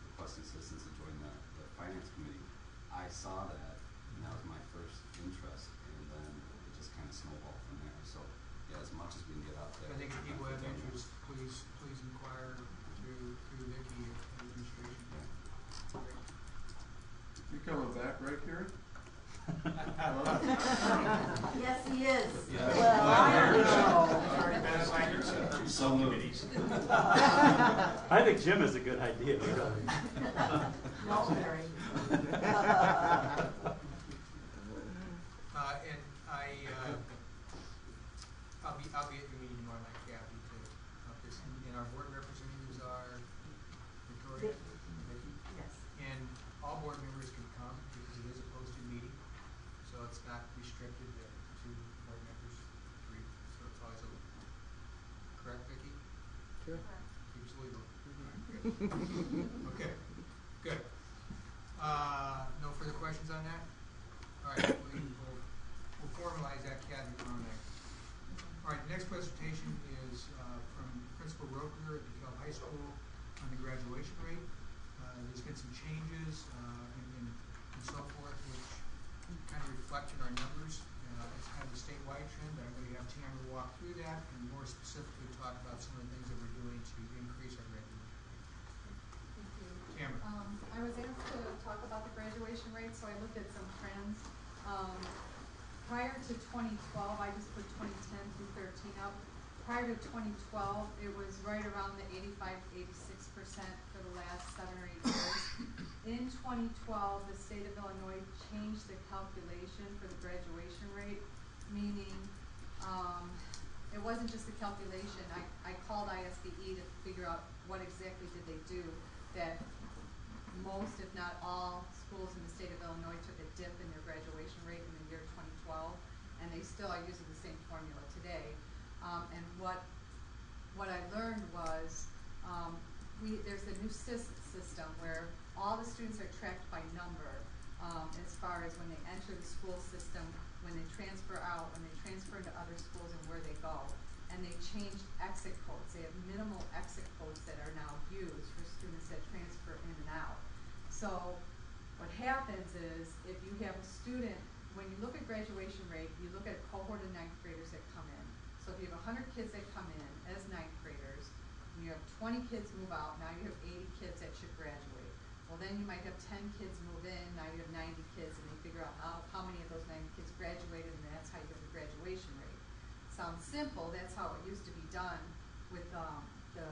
requesting citizens to join the finance committee. I saw that, and that was my first interest, and then it just kind of snowballed from there. So, yeah, as much as we can get out there. I think if people have interest, please inquire through Vicki at administration. Yeah. Great. You coming back, right, Karen? Yes, he is. Yeah. Well, I don't know. So moved. I think Jim is a good idea. No, Mary. And I'll be at your meeting tomorrow night, Kathy, to help this. And our board representatives are Victoria, Vicki. Yes. And all board members can come because it is a posted meeting, so it's not restricted to 2 board members, 3, so it's always open. Correct, Vicki? Sure. Keeps legal. Good. Okay, good. No further questions on that? All right, we'll formalize that, Kathy, tomorrow night. All right, the next presentation is from Principal Roper at DeKalb High School on the graduation rate. There's been some changes and so forth, which kind of reflected our numbers. It's kind of a statewide trend. I'm going to have Tamara walk through that and more specifically talk about some of the things that we're doing to increase our graduation rate. Thank you. Tamara. I was asked to talk about the graduation rate, so I looked at some trends. Prior to 2012, I just put 2010 through 13 up. Prior to 2012, it was right around the 85 to 86% for the last 7 or 8 years. In 2012, the state of Illinois changed the calculation for the graduation rate, meaning it wasn't just the calculation. I called ISBE to figure out what exactly did they do that most, if not all, schools in the state of Illinois took a dip in their graduation rate in the year 2012, and they still are using the same formula today. And what I learned was there's a new system where all the students are tracked by number as far as when they enter the school system, when they transfer out, when they transfer to other schools, and where they go. And they changed exit codes. They have minimal exit codes that are now used for students that transfer in and out. So what happens is if you have a student, when you look at graduation rate, you look at a cohort of 9th graders that come in. So if you have 100 kids that come in as 9th graders, and you have 20 kids move out, now you have 80 kids that should graduate. Well, then you might have 10 kids move in, now you have 90 kids, and they figure out how many of those 90 kids graduated, and that's how you have the graduation rate. Sounds simple, that's how it used to be done with the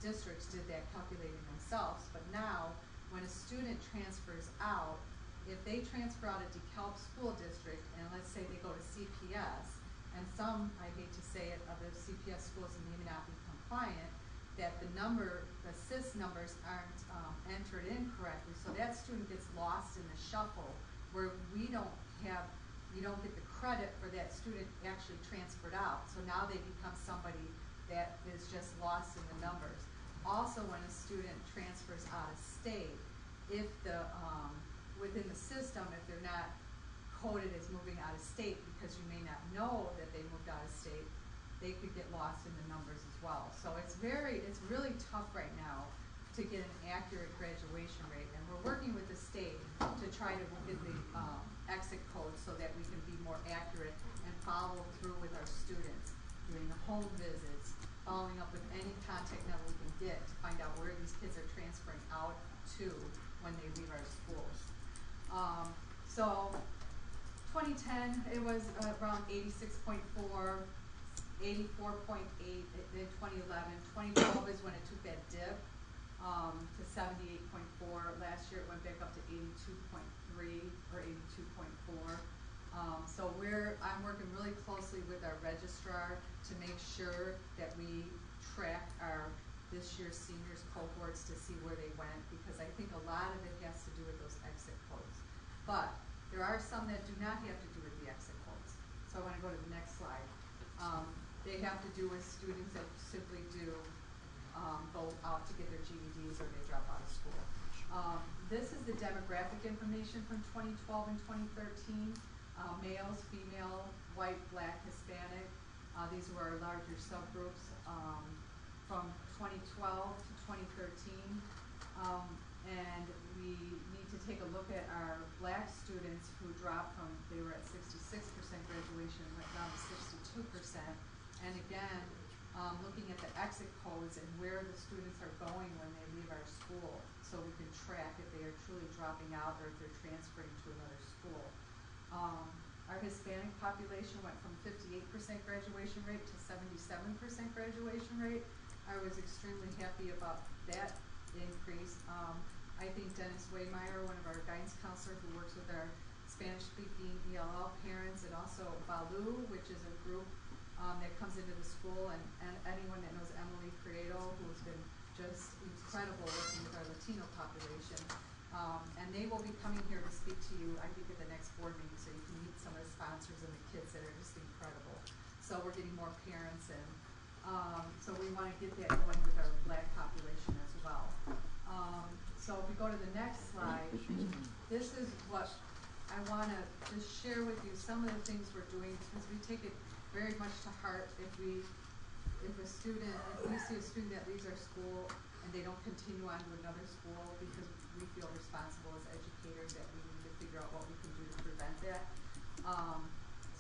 districts did that calculating themselves, but now when a student transfers out, if they transfer out of DeKalb School District, and let's say they go to CPS, and some, I hate to say it, of the CPS schools may not be compliant, that the SIS numbers aren't entered in correctly, so that student gets lost in the shuffle where you don't get the credit for that student actually transferred out. So now they become somebody that is just lost in the numbers. Also, when a student transfers out of state, if within the system, if they're not coded as moving out of state because you may not know that they moved out of state, they could get lost in the numbers as well. So it's really tough right now to get an accurate graduation rate, and we're working with the state to try to get the exit codes so that we can be more accurate and follow through with our students, doing the home visits, following up with any contact that we can get to find out where these kids are transferring out to when they leave our schools. So 2010, it was around 86.4, 84.8 in 2011. 2012 is when it took that dip to 78.4. Last year it went back up to 82.3 or 82.4. So I'm working really closely with our registrar to make sure that we track our this year's seniors cohorts to see where they went, because I think a lot of it has to do with those exit codes. But there are some that do not have to do with the exit codes. So I want to go to the next slide. They have to do with students that simply do go out to get their GEDs or they drop out of school. This is the demographic information from 2012 and 2013. Males, female, white, black, Hispanic. These were our larger subgroups from 2012 to 2013. And we need to take a look at our black students who dropped from, they were at 66% graduation, went down to 62%. And again, looking at the exit codes and where the students are going when they leave our school, so we can track if they are truly dropping out or if they're transferring to another school. Our Hispanic population went from 58% graduation rate to 77% graduation rate. I was extremely happy about that increase. I think Dennis Waymeyer, one of our guidance counselors who works with our Spanish-speaking ELL parents, and also Balu, which is a group that comes into the school, and anyone that knows Emily Prieto, who's been just incredible working with our Latino population. And they will be coming here to speak to you, I think, at the next board meeting, so you can meet some of the sponsors and the kids that are just incredible. So we're getting more parents, and so we want to get that going with our black population as well. So if we go to the next slide, this is what I want to just share with you, some of the things we're doing, because we take it very much to heart if we see a student that leaves our school and they don't continue on to another school, because we feel responsible as educators that we need to figure out what we can do to prevent that.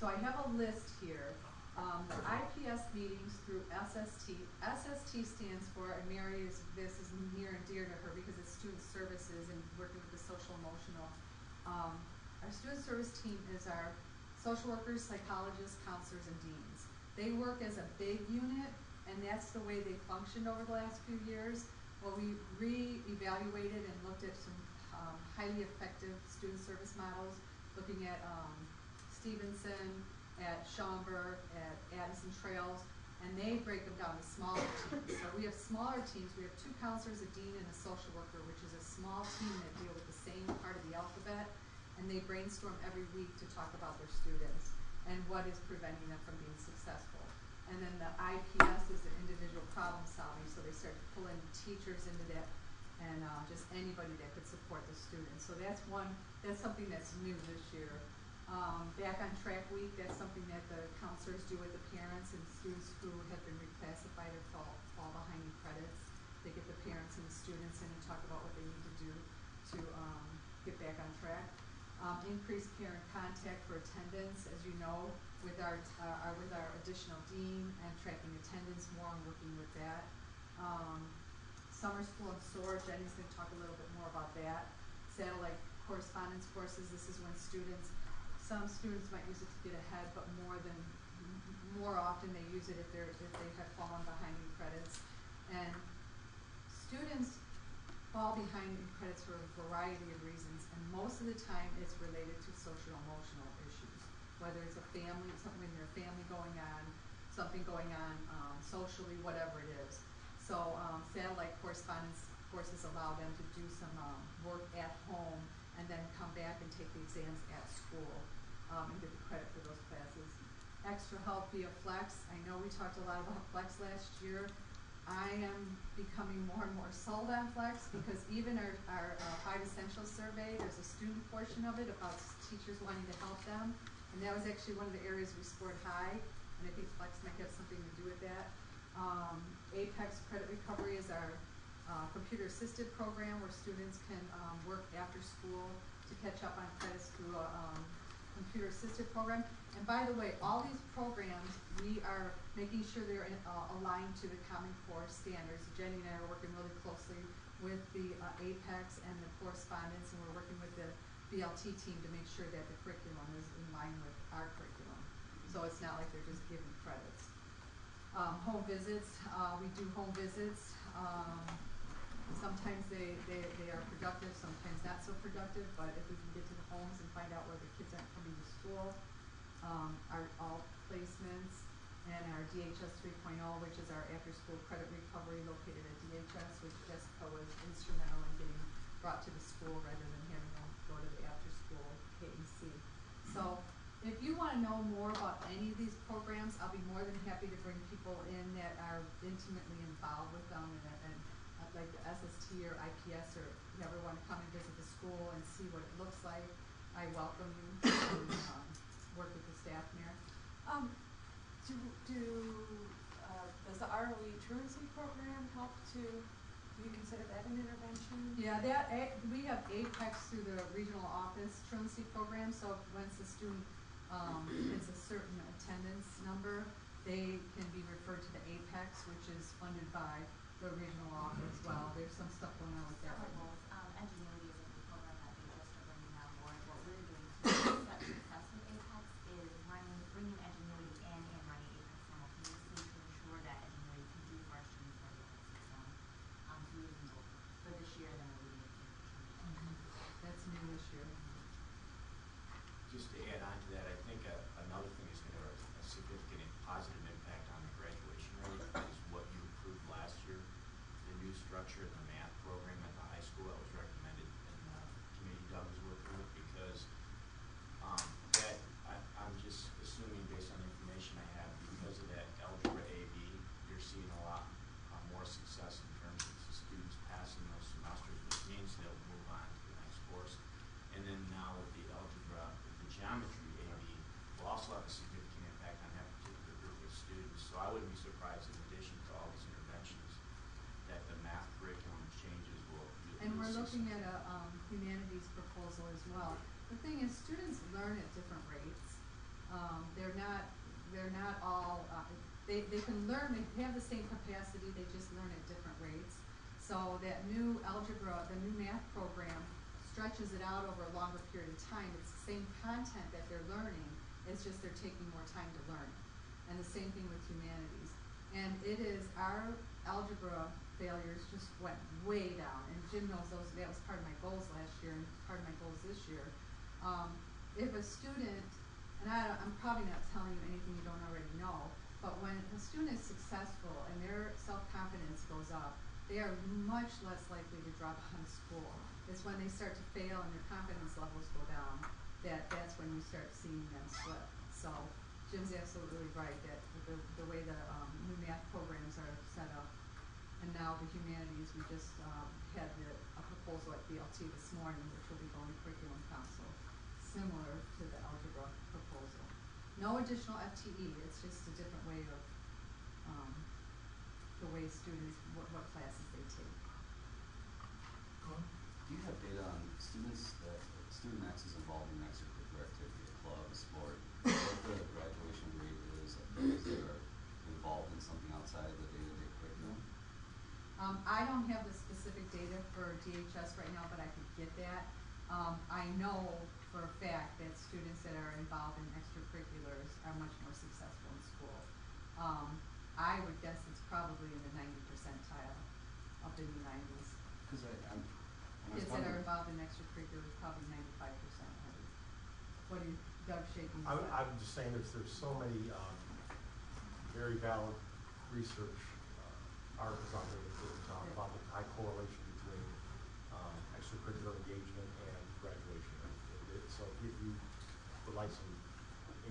So I have a list here. The IPS meetings through SST. SST stands for, and Mary this is near and dear to her because it's student services and working with the social emotional. Our student service team is our social workers, psychologists, counselors, and deans. They work as a big unit, and that's the way they functioned over the last few years. Well, we re-evaluated and looked at some highly effective student service models, looking at Stevenson, at Schaumburg, at Addison Trails, and they break them down to smaller teams. So we have smaller teams. We have 2 counselors, a dean, and a social worker, which is a small team that deal with the same part of the alphabet, and they brainstorm every week to talk about their students and what is preventing them from being successful. And then the IPS is the individual problem solving, so they start to pull in teachers into that and just anybody that could support the students. So that's something that's new this year. Back on Track Week, that's something that the counselors do with the parents and students who have been reclassified or fall behind in credits. They get the parents and the students in and talk about what they need to do to get back on track. Increased care and contact for attendance, as you know, with our additional dean and tracking attendance more and working with that. Summer school and SOAR, Jenny's going to talk a little bit more about that. Satellite correspondence courses, this is when some students might use it to get ahead, but more often they use it if they have fallen behind in credits. And students fall behind in credits for a variety of reasons, and most of the time it's related to social emotional issues, whether it's something in their family going on, something going on socially, whatever it is. So satellite correspondence courses allow them to do some work at home and then come back and take the exams at school and get the credit for those classes. Extra help via Flex. I know we talked a lot about Flex last year. I am becoming more and more sold on Flex because even our 5 Essentials survey, there's a student portion of it about teachers wanting to help them, and that was actually one of the areas we scored high, and I think Flex might have something to do with that. Apex Credit Recovery is our computer-assisted program where students can work after school to catch up on credits through a computer-assisted program. And by the way, all these programs, we are making sure they're aligned to the Common Core standards. Jenny and I are working really closely with the Apex and the correspondence, and we're working with the BLT team to make sure that the curriculum is in line with our curriculum. So it's not like they're just given credits. Home visits, we do home visits. Sometimes they are productive, sometimes not so productive, but if we can get to the homes and find out where the kids aren't coming to school, our all placements, and our DHS 3.0, which is our after-school credit recovery located at DHS, which Jessica was instrumental in getting brought to the school rather than having them go to the after-school K&C. So if you want to know more about any of these programs, I'll be more than happy to bring people in that are intimately involved with them and like the SST or IPS, or if you ever want to come and visit the school and see what it looks like, I welcome you to work with the staff there. Does the ROE truancy program help do you consider that an intervention? Yeah, we have Apex through the regional office truancy program, so once a student hits a certain attendance number, they can be referred to the Apex, which is funded by the regional office. Well, there's some stuff going on with that right now. Ingenuity is a new program that they just are bringing on board. What we're doing to set success with Apex is bringing Ingenuity in and running Apex simultaneously to ensure that Ingenuity can do for our students what Apex has done. So we're using both for this year, then we're moving it to That's new this year. Just to add on to that, I think another thing is going to have a significant positive impact on the graduation rate is what you approved last year, the new structure in the math program at the high school that was recommended humanities proposal as well. The thing is, students learn at different rates. They're not all, they can learn, they have the same capacity, they just learn at different rates. So that new algebra, the new math program stretches it out over a longer period of time. It's the same content that they're learning, it's just they're taking more time to learn. And the same thing with humanities. And it is, our algebra failures just went way down. And Jim knows those, that was part of my goals last year and part of my goals this year. If a student, and I'm probably not telling you anything you don't already know, but when a student is successful and their self-confidence goes up, they are much less likely to drop out of school. It's when they start to fail and their confidence levels go down, that's when you start seeing them slip. So Jim's absolutely right that the way the new math programs are set up, and now the humanities, we just had a proposal at BLT this morning, which will be going to Curriculum Council, similar to the algebra proposal. No additional FTE, it's just a different way of the way students, what classes they take. Do you have data on students that, student X is involved in extracurricular activity, a club, a sport, what the graduation rate is of those that are involved in something outside of the day-to-day curriculum? I don't have the specific data for DHS right now, but I could get that. I know for a fact that students that are involved in extracurriculars are much more successful in school. I would guess it's probably in the 90 percentile of the new 90s. Because Kids that are involved in extracurriculars, probably 95%. What are you, Doug, shaking his head? I'm just saying there's so many very valid research articles out there that talk about the high correlation between extracurricular engagement and graduation rate. So if you would like some,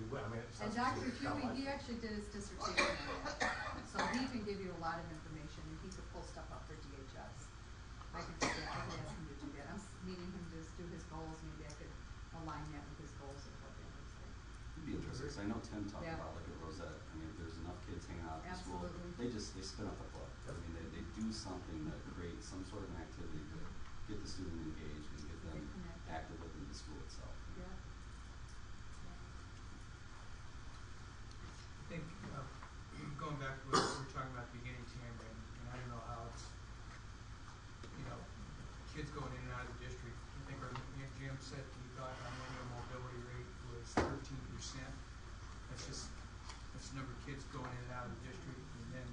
I mean, it's and Dr. Huey, he actually did his dissertation on that. So he can give you a lot of information, and he could pull stuff up for DHS. I could do that, I could ask him to do that. I'm meeting him to do his goals, maybe I could align that with his goals of what that looks like. It'd be interesting, because I know Tim talked about like at Rosette, I mean, if there's enough kids hanging out at the school, they spin up a club. I mean, they do something that creates some sort of an activity to get the student engaged and get them active within the school itself. Yeah. I think, going back to what we were talking about at the beginning, Tamara, and I don't know how it's, kids going in and out of the district. I think Jim said he thought our annual mobility rate was 13%. That's the number of kids going in and out of the district, and then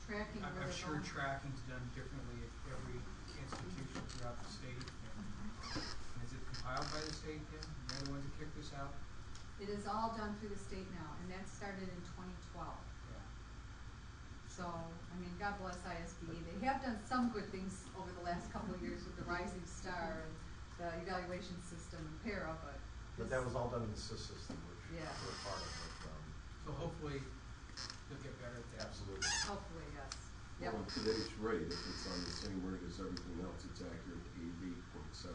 Tracking. I'm sure tracking's done differently at every institution throughout the state. And is it compiled by the state, Tim? They're the ones that kicked this out? It is all done through the state now, and that started in 2012. Yeah. So, I mean, God bless ISBE. They have done some good things over the last couple of years with the Rising Star and the evaluation system and PARA, but that was all done in the SIS system, which yeah. we're part of. So hopefully they'll get better at that. Absolutely. Hopefully, yes. Yep. Well, today's rate, if it's on the same rate as everything else, it's accurate to 88.7%.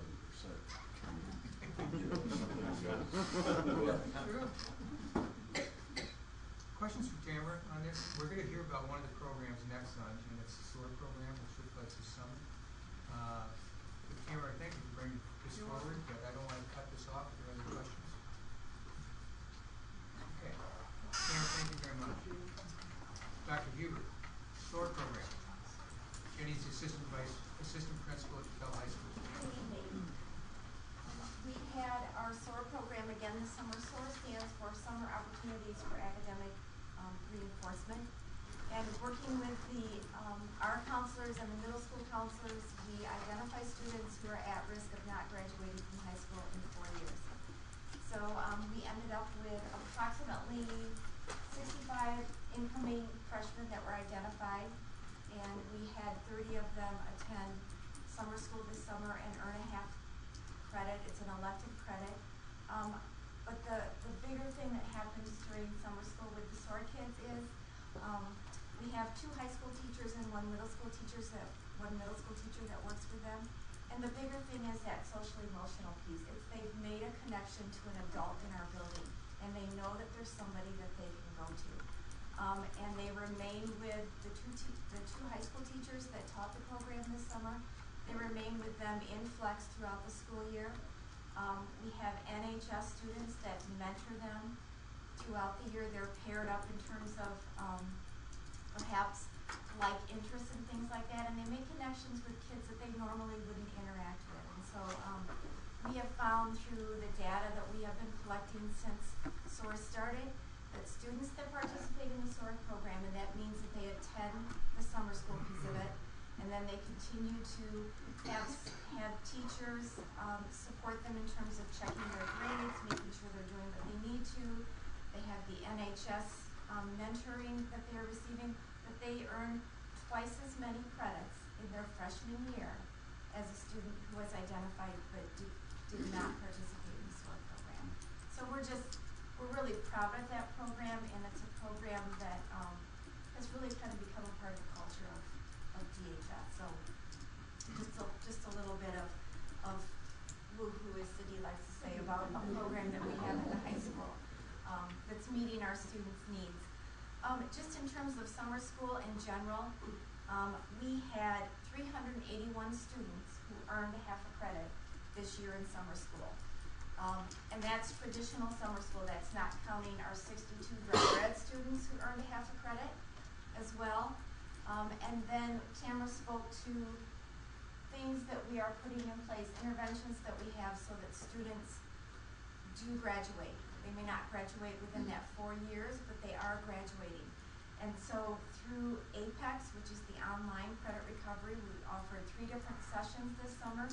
True. Questions for Tamara on this? We're going to hear about one of the programs next on, and it's the SOAR program, which reflects the summer. Tamara, thank you for bringing this forward, but I don't want to cut this off if there are other questions. Okay. Tamara, thank you very much. Dr. Huber, SOAR program. Jenny's assistant principal at DeKalb High School. Good evening. We had our SOAR program again this summer. SOAR stands for Summer Opportunities for Academic Reinforcement. And working with our counselors and the middle school counselors, we identify students who are at risk of not graduating from high school in 4 years. So we ended up with approximately 65 incoming freshmen that were identified, and we had 30 of them attend summer school this summer and earn a half credit. It's an elective credit. But the bigger thing that happens during summer school with the SOAR kids is we have 2 high school teachers and one middle school teacher that works with them. And the bigger thing is that social emotional piece. It's they've made a connection to an adult in our building, and they know that there's somebody that they can go to. And they remain with the two high school teachers that taught the program this summer, They remain with them in flex throughout the school year. We have NHS students that mentor them throughout the year. They're paired up in terms of perhaps like interests and things like that, and they make connections with kids that they normally wouldn't interact with. And so we have found through the data that we have been collecting since SOAR started that students that participate in the SOAR program, and that means that they attend the summer school piece of it, and then they continue to have teachers support them in terms of checking their grades, making sure they're doing what they need to. They have the NHS mentoring that they're receiving, that they earn twice as many credits in their freshman year as a student who was identified but did not participate in the SOAR program. So we're really proud of that program, and it's a program that has really kind of become a part of the culture of DHS. So just a little bit of woo-hoo, as Cindy likes to say, about a program that we have in the high school that's meeting our students' needs. Just in terms of summer school in general, we had 381 students who earned half a credit this year in summer school. And that's traditional summer school. That's not counting our 62 grad students who earned half a credit as well. And then Tamara spoke to things that we are putting in place, interventions that we have so that students do graduate. They may not graduate within that 4 years, but they are graduating. And so through APEX, which is the online credit recovery, we offered 3 different sessions this summer.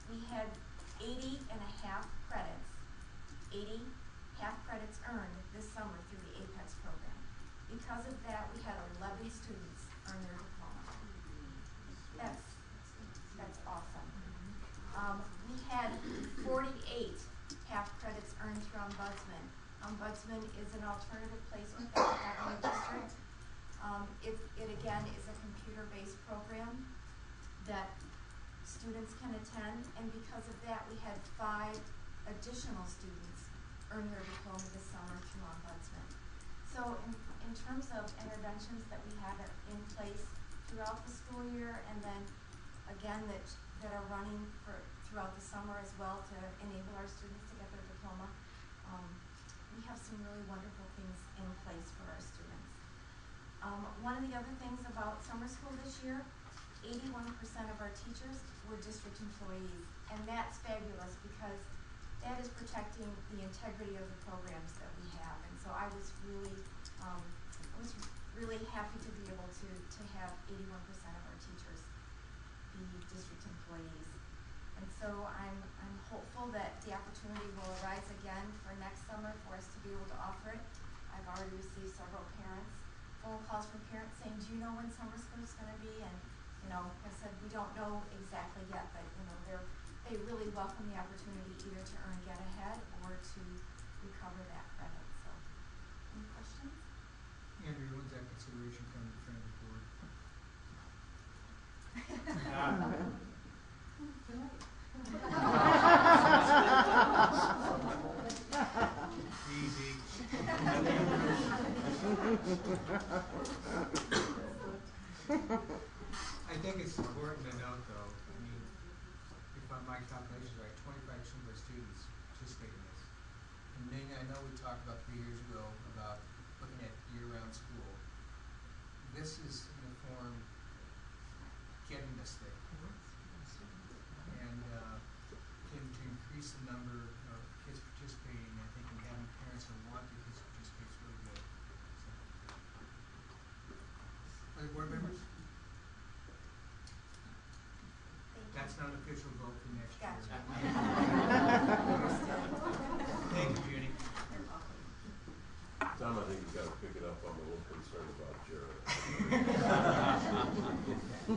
We had 80 and a half credits, 80 half credits earned this summer through the APEX program. Because of that, we had 11 students earn their diploma. That's awesome. We had 48 half credits earned through Ombudsman. Ombudsman is an alternative placement that we have in the district. It again is a computer-based program that students can attend, and because of that, we had 5 additional students earn their diploma this summer through Ombudsman. So in terms of interventions that we have in place throughout the school year, and then again that are running throughout the summer as well to enable our students to get their diploma, we have some really wonderful things in place for our students. One of the other things about summer school this year, 81% of our teachers were district employees, and that's fabulous because that is protecting the integrity of the programs that we have. And so I was really happy to be able to have 81% of our teachers be district employees. And so I'm hopeful that the opportunity will arise again for next summer for us to be able to offer it. I've already received several phone calls from parents saying, do you know when summer school is going to be? And I said, we don't know exactly yet, but they really welcome the opportunity either to earn get ahead or to recover that credit. So, any questions? Andrew, when's that consideration come in front of the board? Easy. I think it's important to note, though, I mean, if my calculations are right, 25% of our students participate in this. And Ming, I know we talked about 3 years ago about looking at year-round school. This is, in a form, getting this thing. And to increase the number of kids participating, I think, and having parents who want their kids to participate is really good. So. Other board members? That's not an official vote for next year. Thank you, Judy. Tom, I think you got to pick it up. I'm a little concerned about Jared.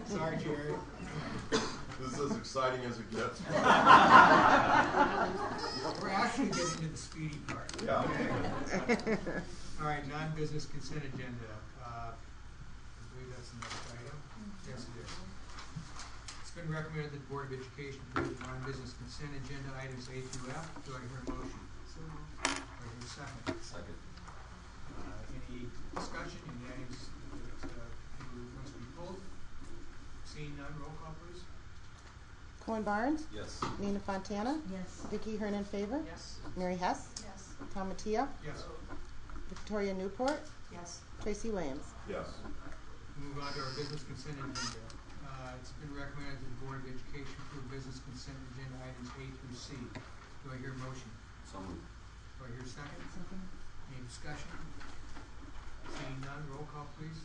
Sorry, Jared. This is as exciting as it gets. We're actually getting to the speedy part. Yeah. All right, non-business consent agenda. I believe that's the next item. Yes, it is. It's been recommended that the Board of Education approve the non-business consent agenda items A through F. Do I hear a motion? So moved. Do I hear a second? Second. Any discussion? Any items that wants to be pulled? Seeing none, roll call, please. Cohen Barnes, Yes. Nina Fontana, Yes. Vicky Hernan Favor, Yes. Mary Hess, Yes. Tom Mattia, Yes. Victoria Newport, Yes. Tracy Williams. Yes. Move on to our business consent agenda. It's been recommended that the Board of Education approve business consent agenda items A through C. Do I hear a motion? So moved. Do I hear a second? Second. Any discussion? Seeing none, roll call please.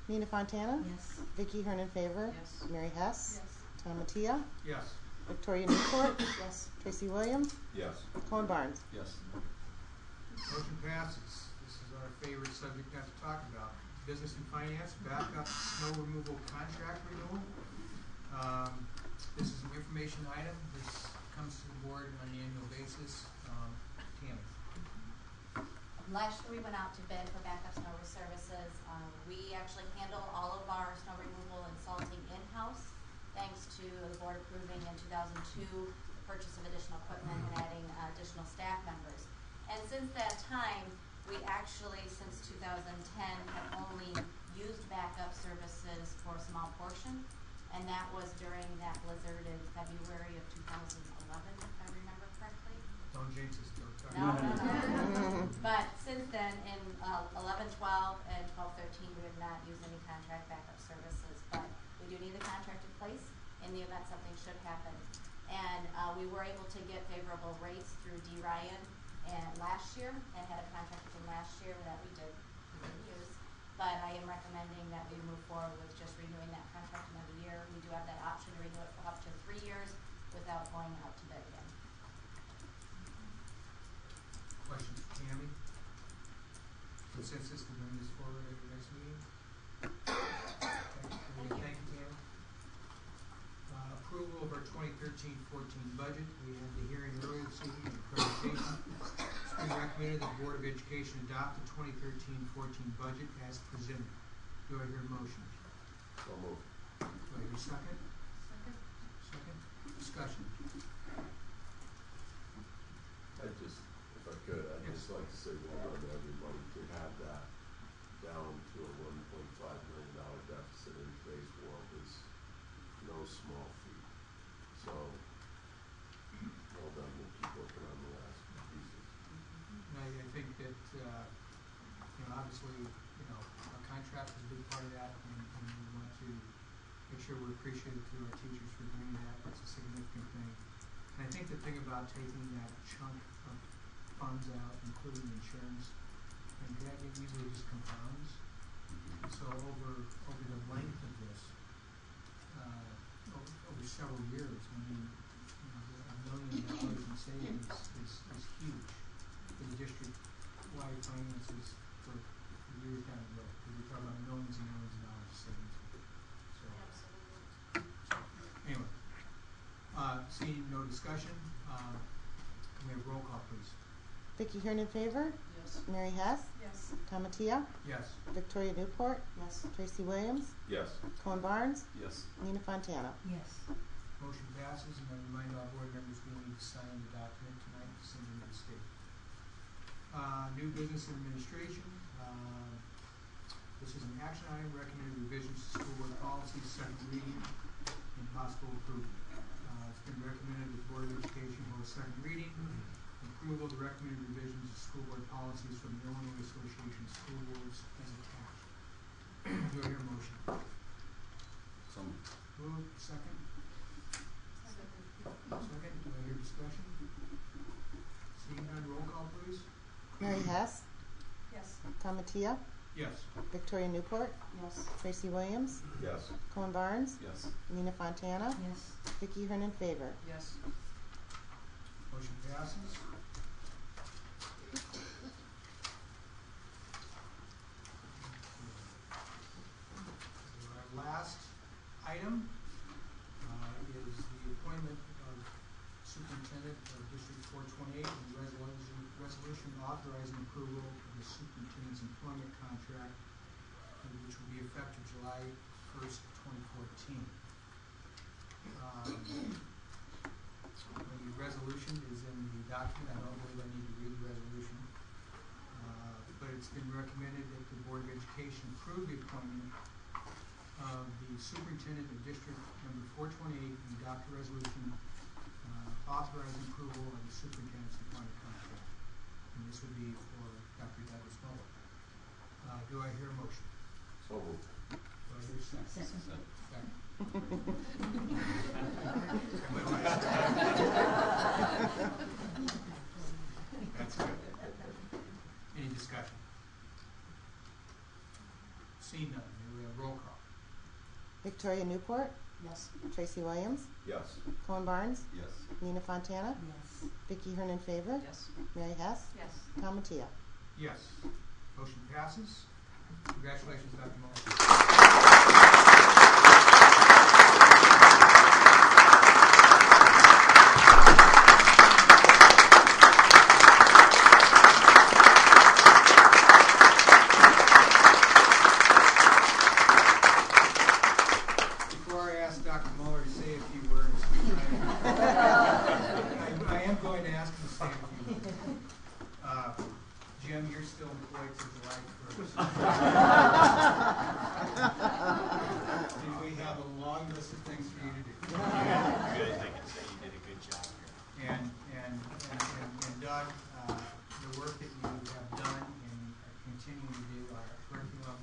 Nina Fontana, Yes. Vicky Hernan Favor, Yes. Mary Hess, Yes. Tom Mattia, Yes. Victoria Newport, Yes. Tracy Williams, Yes. Cohen Barnes. Yes. Motion passes. This is our favorite subject not to talk about. Business and finance, backup snow removal contract renewal. This is an information item. This comes to the board on an annual basis. Tammy. Last year we went out to bid for backup snow services. We actually handle all of our snow removal and salting in-house, thanks to the board approving in 2002 the purchase of additional equipment and adding additional staff members. And since that time, we actually, since 2010, have only used backup services for a small portion, and that was during that blizzard in February of 2011, if I remember correctly. Don't jinx us, Joe. No. But since then, in 11, 12, and 12, 13, we have not used any contract backup services. But we do need the contract in place in the event something should happen. And we were able to get favorable rates through D. Ryan last year, and had a contract with them last year that we didn't use. But I am recommending that we move forward with just renewing that contract another year. We do have that option to renew it for up to 3 years without going out to bid again. Questions for Tammy? Consensus to bring this forward at the next meeting? Okay, thank you, Tammy. Approval of our 2013-14 budget. We had the hearing earlier this evening, the presentation. It's been recommended that the Board of Education adopt the 2013-14 budget as presented. Do I hear a motion? So moved. Do I hear a second? Second. Second. Discussion. I'd just, if I could, I'd Yes. just like to say well done to everybody to have that down to a $1.5 million deficit in today's world is no small feat. So, well done, we'll keep working on the last pieces. And I think that, obviously, our contract is a big part of that, and we want to make sure we're appreciative to our teachers for doing that. That's a significant thing. And I think the thing about taking that chunk of funds out, including insurance, and that it usually just compounds. So over the length of this, over several years, I mean, $1 million in savings is huge for the district-wide finances for years down the road. We're talking about millions and millions of dollars of savings. So, anyway, seeing no discussion, can we have roll call, please? Vicky Hernan Favor, Yes. Mary Hess, Yes. Tom Mattia, Yes. Victoria Newport, Yes. Tracy Williams, Yes. Cohen Barnes, Yes. Nina Fontana. Yes. Motion passes, and I remind all board members we need to sign the document tonight to send it to the state. New business and administration. This is an action item, recommended revisions to school board policy, second reading, and possible approval. It's been recommended that the Board of Education hold a second reading, approval of the recommended revisions to school board policies from the Illinois Association of School Boards as attached. Do I hear a motion? So moved. Move, second. Second, do I hear discussion? Seeing none, roll call please. Mary Hess, Yes. Tom Mattia, Yes. Victoria Newport, Yes. Tracy Williams, Yes. Cohen Barnes, Yes. Nina Fontana, Yes. Vicky Hernan Favor. Yes. Motion passes. Our last item is the appointment of Superintendent of District 428 and resolution authorizing approval of the superintendent's employment contract, which will be effective July 1st, 2014. The resolution is in the document. I don't believe I need to read the resolution. But it's been recommended that the Board of Education approve the appointment of the superintendent of District Number 428 and adopt a resolution authorizing approval of the superintendent's employment contract. And this would be for Dr. Douglas Muller. Do I hear a motion? So moved. Do I hear a second? Second. Second. That's good. Any discussion? Seeing none, may we have roll call? Victoria Newport, Yes. Tracy Williams, Yes. Cohen Barnes, Yes. Nina Fontana, Yes. Vicky Hernan Favor, Yes. Mary Hess, Yes. Tom Mattia. Yes. Motion passes. Congratulations, Dr. Muller. Before I ask Dr. Muller to say a few words, I am going to ask him to say a few words. Jim, you're still employed till July 1st. And we have a long list of things for you to do. Good, I can say you did a good job here. And Doug, the work that you have done and are continuing to do on our curriculum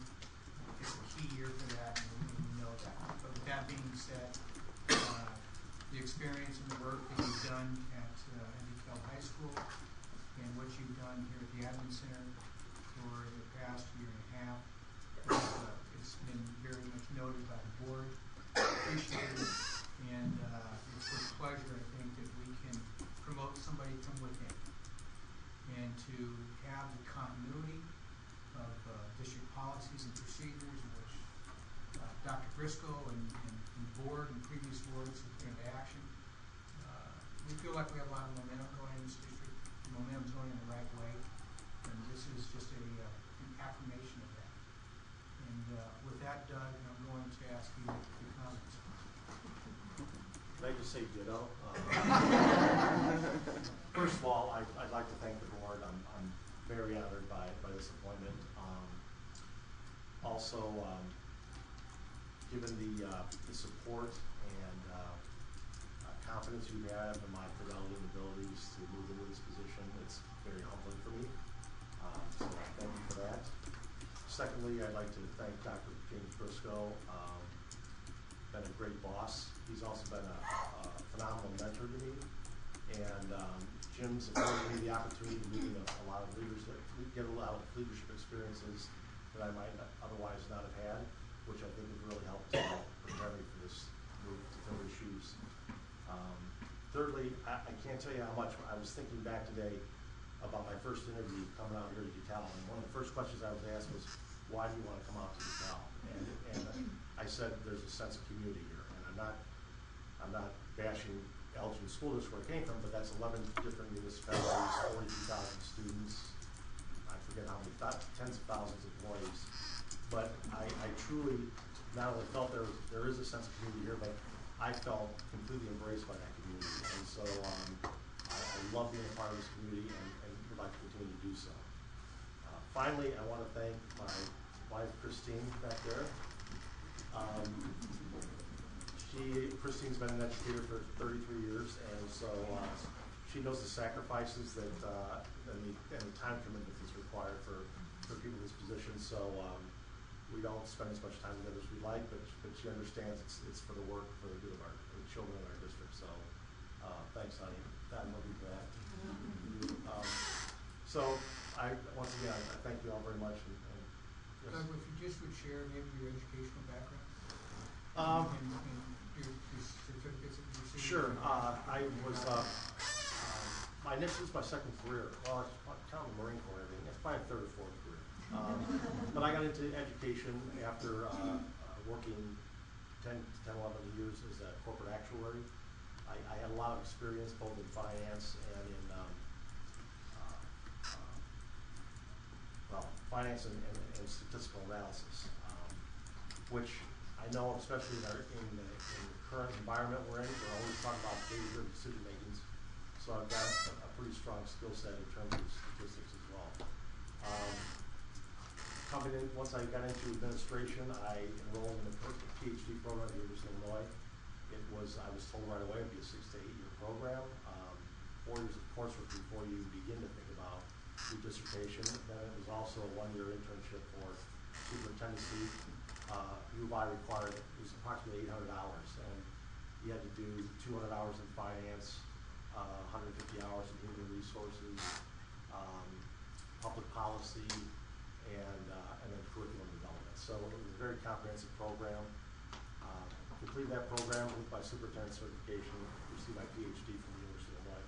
is a key year for that, and we know that. But with that being said, the experience and the work that you've done at DeKalb High School and what you've done here at the Admin Center for the past year and a half, it's been very much noted by the board, appreciated, and it's with pleasure, I think, that we can promote somebody from within and to have the continuity of district policies and procedures, which Dr. Briscoe and the board and previous boards have put into action. We feel like we have a lot of momentum going in this district. The momentum's going in the right way, and this is just an affirmation of that. And with that, Doug, I'm going to ask you to make a few comments. Can I just say ditto? First of all, I'd like to thank the board. I'm very honored by this appointment. Also, given the support and confidence you have in my fidelity and abilities to move into this position, it's very humbling for me. So thank you for that. Secondly, I'd like to thank Dr. James Briscoe. Been a great boss. He's also been a phenomenal mentor to me. And Jim's afforded me the opportunity to meet a lot of leadership, get a lot of leadership experiences that I might otherwise not have had, which I think have really helped to prepare me for this move to fill his shoes. Thirdly, I can't tell you how much I was thinking back today about my first interview coming out here to DeKalb, and one of the first questions I was asked was, why do you want to come out to DeKalb? And I said, there's a sense of community here, and I'm not bashing Elgin School District where I came from, but that's 11 different municipalities, 42,000 students, I forget how many, tens of thousands of employees. But I truly not only felt there is a sense of community here, but I felt completely embraced by that community. And so I love being a part of this community and would like to continue to do so. Finally, I want to thank my wife, Christine, back there. Christine's been an educator for 33 years, and so she knows the sacrifices that and the time commitment that's required for people in this position. So we don't spend as much time together as we like, but she understands it's for the work, for the good of the children in our district. So thanks, honey. I love you for that. So once again, I thank you all very much. And yes. Doug, if you just would share maybe your educational background and your certificates that you received. Sure. I was my initial is my second career. Well, it's kind of the Marine Corps and everything. It's my third or fourth career. But I got into education after working 10, 11 years as a corporate actuary. I had a lot of experience both in finance and in finance and statistical analysis, which I know, especially in the current environment we're in, we're always talking about data-driven decision makings. So I've got a pretty strong skill set in terms of statistics as well. Covered once I got into administration, I enrolled in a PhD program at the University of Illinois. I was told right away it'd be a 6 to 8 year program. 4 years of coursework before you begin to think about your dissertation. Then it was also a 1 year internship for superintendency. U of I required, it was approximately $800, and you had to do 200 hours in finance, 150 hours in human resources, public policy, and then curriculum development. So it was a very comprehensive program. Completed that program with my superintendent certification, received my PhD from the University of Illinois.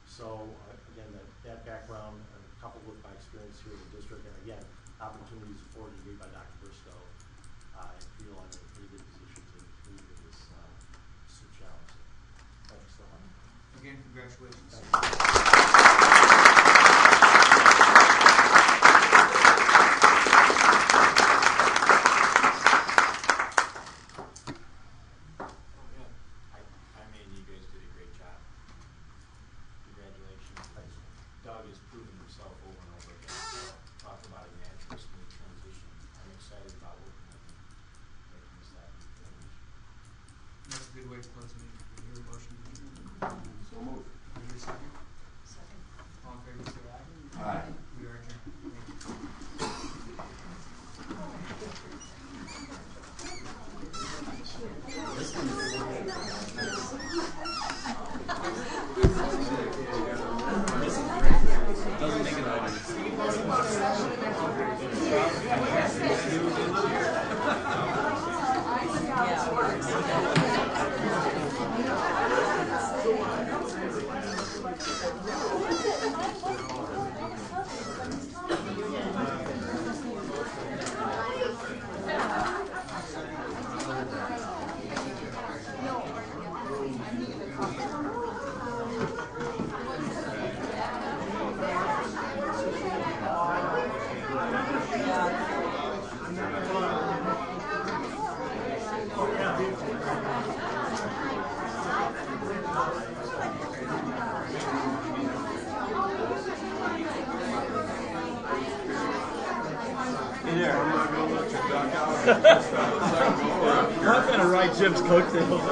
So again, that background coupled with my experience here in the district, and again, opportunities afforded to me by Dr. Bristow, I feel I'm in a pretty good position to move into this challenge. Thank you so much. Again, congratulations. Doug has proven himself over and over again. Talk about a natural, smooth transition. I'm excited about working with him, making this happen. That's a good way to close the meeting. Do you hear a motion? So moved. Do you hear a second? Second. All in favor, say aye. Aye. We are adjourned. Thank you. Doesn't make it I'm not going to ride Jim's coattails.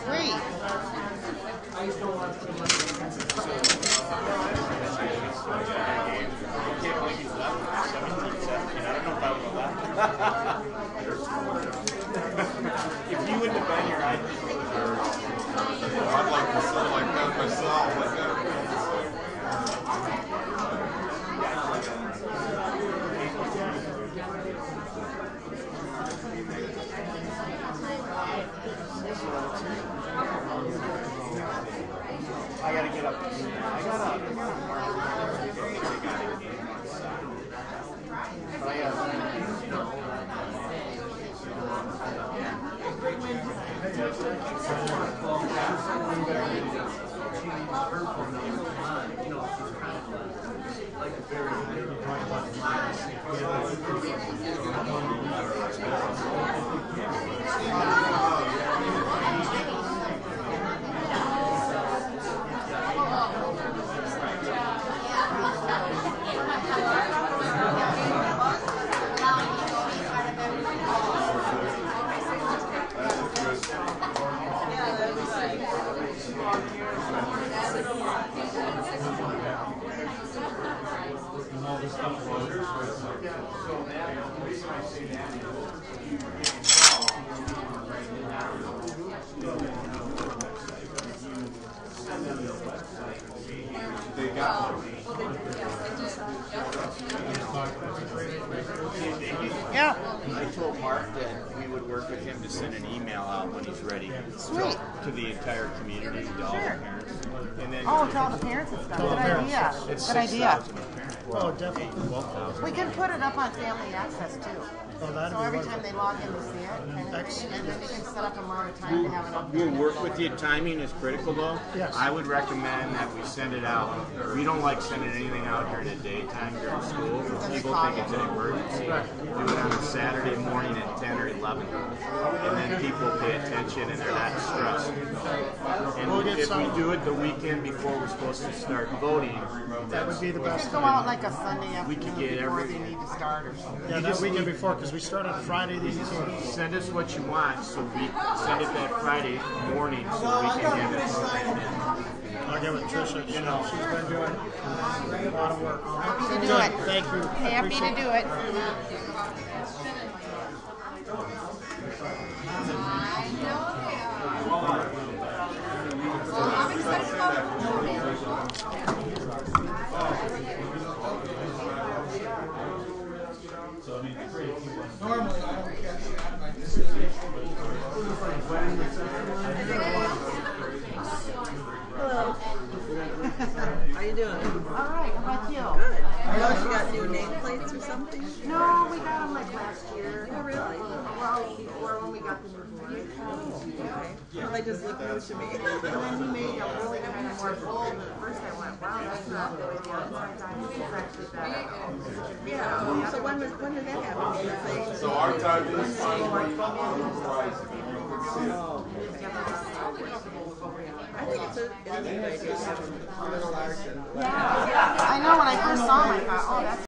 Three. can't believe he's left at 17, 17. I don't know if I would have left. If you wouldn't have been here, I'd like to sell like that myself. Like that. I gotta get up. I gotta but I Yeah. I told Mark that we would work with him to send an email out when he's ready. Sweet. To the entire community, to all the parents. And then To all the parents and stuff. Good idea. It's Good idea. 6,000 a parent. Oh, definitely. 12,000. We can put it up on Family Access too. Oh, that'd So be every wonderful. time they log in, they see it. And then we can set up amount of time to have it up. We'll work with you. Timing is critical though. Yes. I would recommend that we send it out. We don't like sending anything out during the daytime during school. People think it's an emergency. Do it on a Saturday morning at 10 or 11. And then people pay attention and they're not stressed. And if we do it the weekend before we're supposed to start voting, That would be the We best. could go out like a Sunday We could afternoon get before every- they need to start or something. Yeah, that weekend before, because we start on Friday the 18th. Send us what you want, so we send it that Friday morning, so we can have it programmed in. I'll get with Tricia. You know, she's been doing a lot of work. Happy to do Good. it. Thank you. Happy to do it. Normally, I don't catch that like this is Hello. How you doing? All right, how about you? Good. I noticed you got new nameplates or something? No, we got them like last year. Oh, really? Well, before when we got the new board. Okay. Well, they just look new to me. And then he made a really kind of more bold. And at first I went, wow, that's not really the outside diamond. It's actually better. Yeah. So when did that happen? So our time is I think it's a good idea to have them a little larger. Yeah. I know when I first saw him, I thought, oh, that's